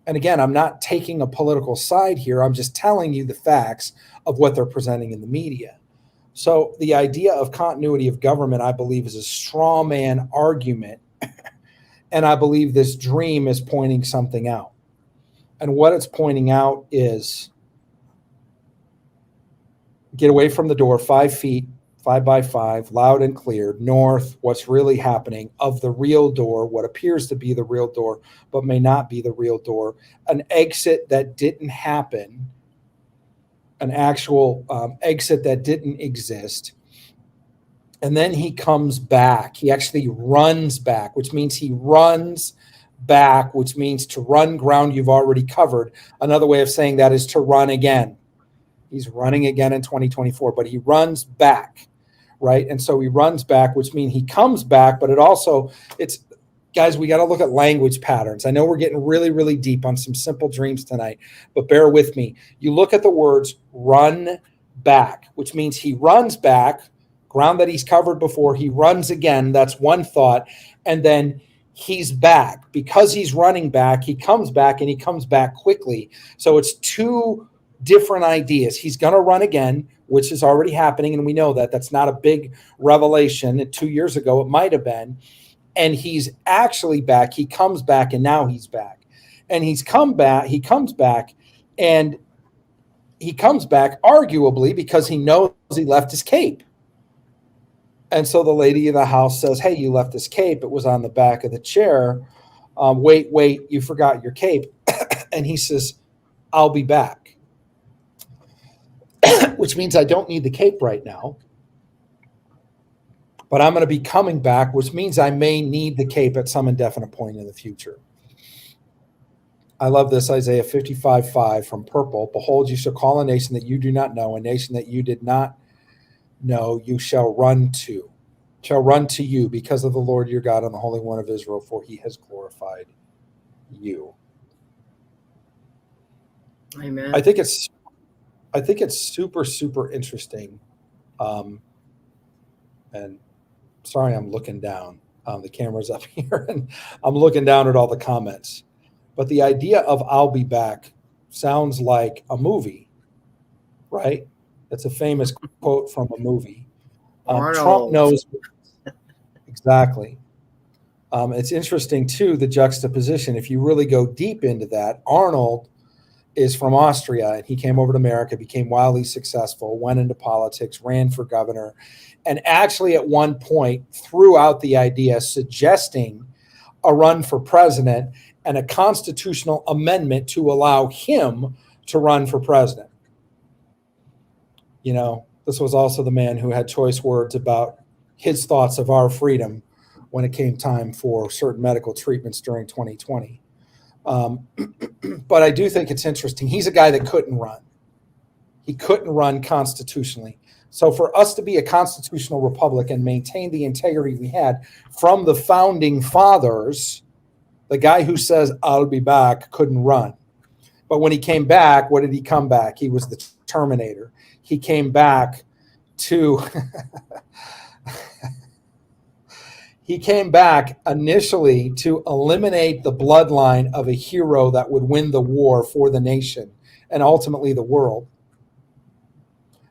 And again, I'm not taking a political side here. I'm just telling you the facts of what they're presenting in the media. So the idea of continuity of government, I believe, is a straw man argument. And I believe this dream is pointing something out. And what it's pointing out is get away from the door 5 feet, 5 by 5, loud and clear, north, what's really happening, of the real door, what appears to be the real door, but may not be the real door, an exit that didn't happen, an actual exit that didn't exist. And then he comes back. He actually runs back, which means he runs back, which means to run ground you've already covered. Another way of saying that is to run again. He's running again in 2024, but he runs back, right? And so he runs back, which means he comes back, but it's, guys, we got to look at language patterns. I know we're getting really, really deep on some simple dreams tonight, but bear with me. You look at the words run back, which means he runs back, ground that he's covered before, he runs again. That's one thought. And then he's back. Because he's running back, he comes back, and he comes back quickly. So it's two different ideas. He's going to run again, which is already happening, and we know that. That's not a big revelation. 2 years ago, it might have been. And he's actually back. He comes back, and now he's back. And he comes back, and he comes back arguably because he knows he left his cape. And so the lady in the house says, hey, you left this cape. It was on the back of the chair. Wait, you forgot your cape. And he says, I'll be back. Which means I don't need the cape right now. But I'm going to be coming back, which means I may need the cape at some indefinite point in the future. I love this, Isaiah 55:5 from Purple. Behold, you shall call a nation that you do not know, a nation that you did not know, you shall run to you because of the Lord your God and the Holy One of Israel, for he has glorified you. Amen. I think it's super, super interesting. And sorry, I'm looking down. The camera's up here, and I'm looking down at all the comments. But the idea of I'll be back sounds like a movie, right? That's a famous quote from a movie. Trump knows exactly. It's interesting, too, the juxtaposition. If you really go deep into that, Arnold is from Austria, and he came over to America, became wildly successful, went into politics, ran for governor, and actually at one point threw out the idea suggesting a run for president and a constitutional amendment to allow him to run for president. You know, this was also the man who had choice words about his thoughts of our freedom when it came time for certain medical treatments during 2020. But I do think it's interesting. He's a guy that couldn't run. He couldn't run constitutionally. So for us to be a constitutional republic and maintain the integrity we had from the founding fathers, the guy who says, I'll be back, couldn't run. But when he came back, what did he come back? He was the Terminator. He came back to he came back initially to eliminate the bloodline of a hero that would win the war for the nation and ultimately the world.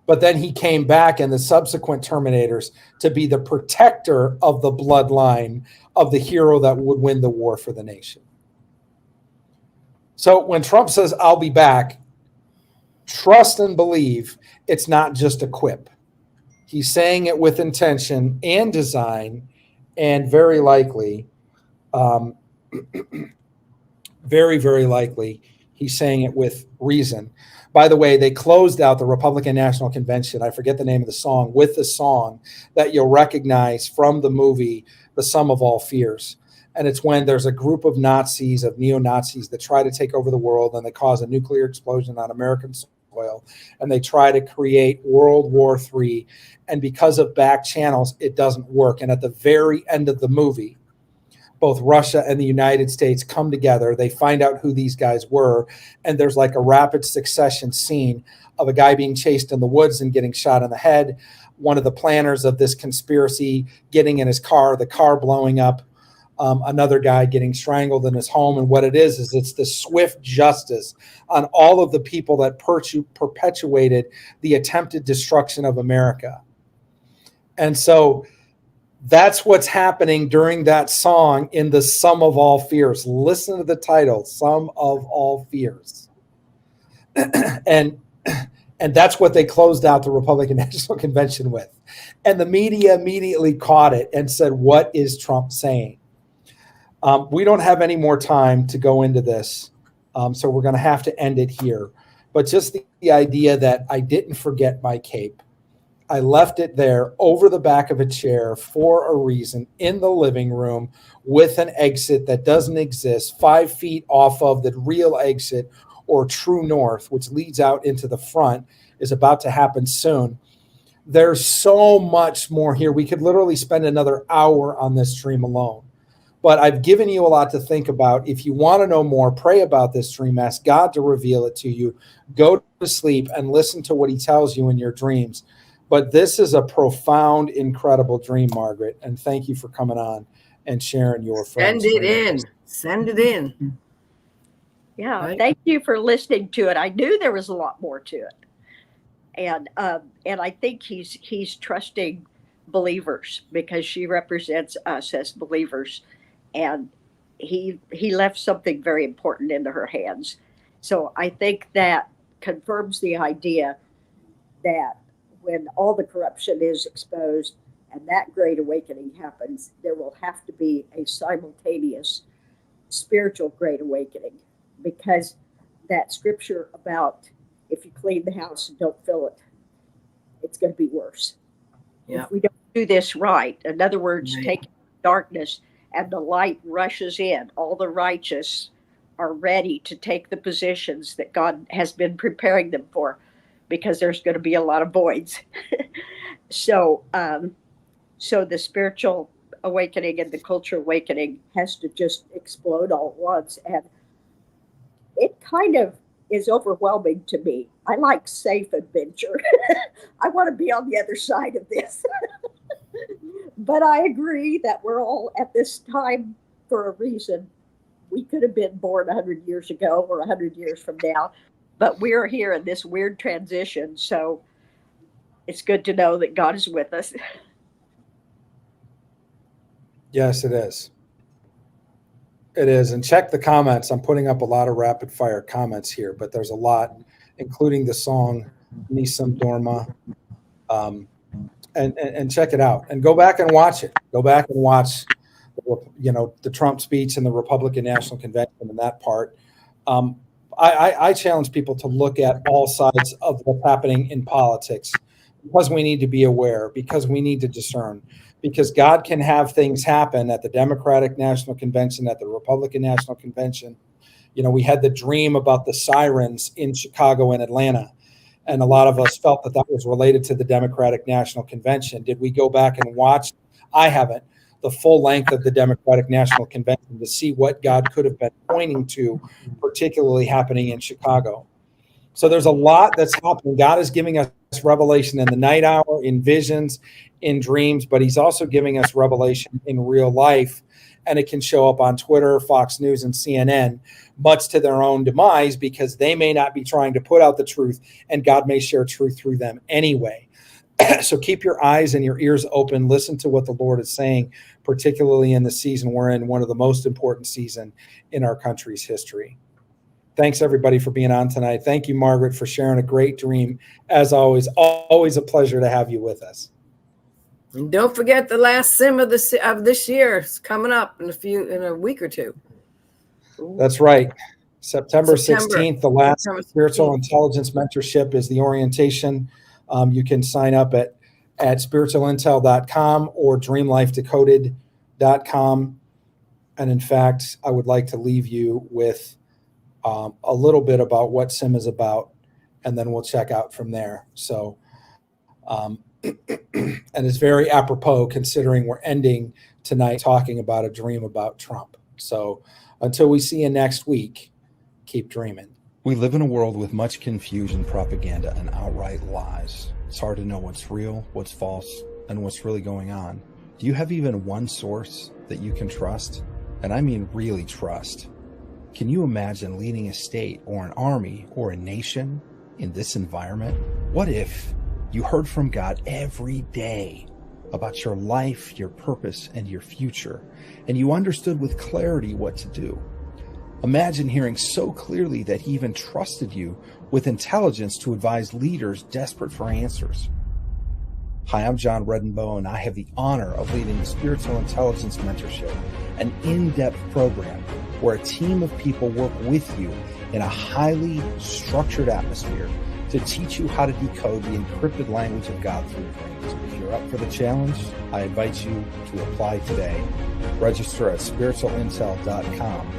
But then he came back in the subsequent Terminators to be the protector of the bloodline of the hero that would win the war for the nation. So when Trump says, I'll be back, trust and believe it's not just a quip. He's saying it with intention and design, and very likely, very, very likely, he's saying it with reason. By the way, they closed out the Republican National Convention, I forget the name of the song, with the song that you'll recognize from the movie, The Sum of All Fears. And it's when there's a group of Nazis, of neo-Nazis, that try to take over the world, and they cause a nuclear explosion on American soil, and they try to create World War III. And because of back channels, it doesn't work. And at the very end of the movie, both Russia and the United States come together. They find out who these guys were, and there's like a rapid succession scene of a guy being chased in the woods and getting shot in the head, one of the planners of this conspiracy getting in his car, the car blowing up, another guy getting strangled in his home. And what it is it's the swift justice on all of the people that perpetuated the attempted destruction of America. And so that's what's happening during that song in the Sum of All Fears. Listen to the title, Sum of All Fears. and that's what they closed out the Republican National Convention with. And the media immediately caught it and said, what is Trump saying? We don't have any more time to go into this, so we're going to have to end it here. But just the idea that I didn't forget my cape. I left it there over the back of a chair for a reason in the living room with an exit that doesn't exist 5 feet off of the real exit or true north, which leads out into the front, is about to happen soon. There's so much more here. We could literally spend another hour on this stream alone. But I've given you a lot to think about. If you want to know more, pray about this dream. Ask God to reveal it to you. Go to sleep and listen to what he tells you in your dreams. But this is a profound, incredible dream, Margaret. And thank you for coming on and sharing your friends. Send it in. Send it in. Yeah, Right. thank you for listening to it. I knew there was a lot more to it, and I think he's trusting believers because she represents us as believers, and he left something very important into her hands. So I think that confirms the idea that when all the corruption is exposed and that great awakening happens, there will have to be a simultaneous spiritual great awakening, because that scripture about if you clean the house and don't fill it, it's going to be worse. Yeah. If we don't do this right, in other words, Right. take darkness and the light rushes in, all the righteous are ready to take the positions that God has been preparing them for, because there's going to be a lot of voids. So the spiritual awakening and the cultural awakening has to just explode all at once. And it kind of is overwhelming to me. I like safe adventure. I want to be on the other side of this. But I agree that we're all at this time for a reason. We could have been born 100 years ago or 100 years from now, but we're here in this weird transition. So it's good to know that God is with us. Yes, it is. It is. And check the comments. I'm putting up a lot of rapid fire comments here, but there's a lot, including the song Nisam Dorma. And check it out and go back and watch it. Go back and watch, the Trump speech and the Republican National Convention and that part. I challenge people to look at all sides of what's happening in politics, because we need to be aware, because we need to discern, because God can have things happen at the Democratic National Convention, at the Republican National Convention. We had the dream about the sirens in Chicago and Atlanta, and a lot of us felt that that was related to the Democratic National Convention. Did we go back and watch? I haven't. The full length of the Democratic National Convention to see what God could have been pointing to, particularly happening in Chicago. So there's a lot that's happening. God is giving us revelation in the night hour, in visions, in dreams, but he's also giving us revelation in real life. And it can show up on Twitter, Fox News, and CNN, much to their own demise, because they may not be trying to put out the truth, and God may share truth through them anyway. So keep your eyes and your ears open. Listen to what the Lord is saying, particularly in the season we're in, one of the most important seasons in our country's history. Thanks, everybody, for being on tonight. Thank you, Margaret, for sharing a great dream. As always a pleasure to have you with us. And don't forget the last sim of this year. It's coming up in a week or two. That's right. September 16th, the last September 16th. Spiritual Intelligence Mentorship is the orientation. You can sign up at spiritualintel.com or dreamlifedecoded.com. And in fact, I would like to leave you with a little bit about what SIM is about, and then we'll check out from there. So and it's very apropos considering we're ending tonight talking about a dream about Trump. So until we see you next week, keep dreaming. We live in a world with much confusion, propaganda, and outright lies. It's hard to know what's real, what's false, and what's really going on. Do you have even one source that you can trust? And I mean really trust. Can you imagine leading a state or an army or a nation in this environment? What if you heard from God every day about your life, your purpose, and your future, and you understood with clarity what to do? Imagine hearing so clearly that he even trusted you with intelligence to advise leaders desperate for answers. Hi, I'm John Redenbo, and I have the honor of leading the Spiritual Intelligence Mentorship, an in-depth program where a team of people work with you in a highly structured atmosphere to teach you how to decode the encrypted language of God through dreams. If you're up for the challenge, I invite you to apply today. Register at spiritualintel.com.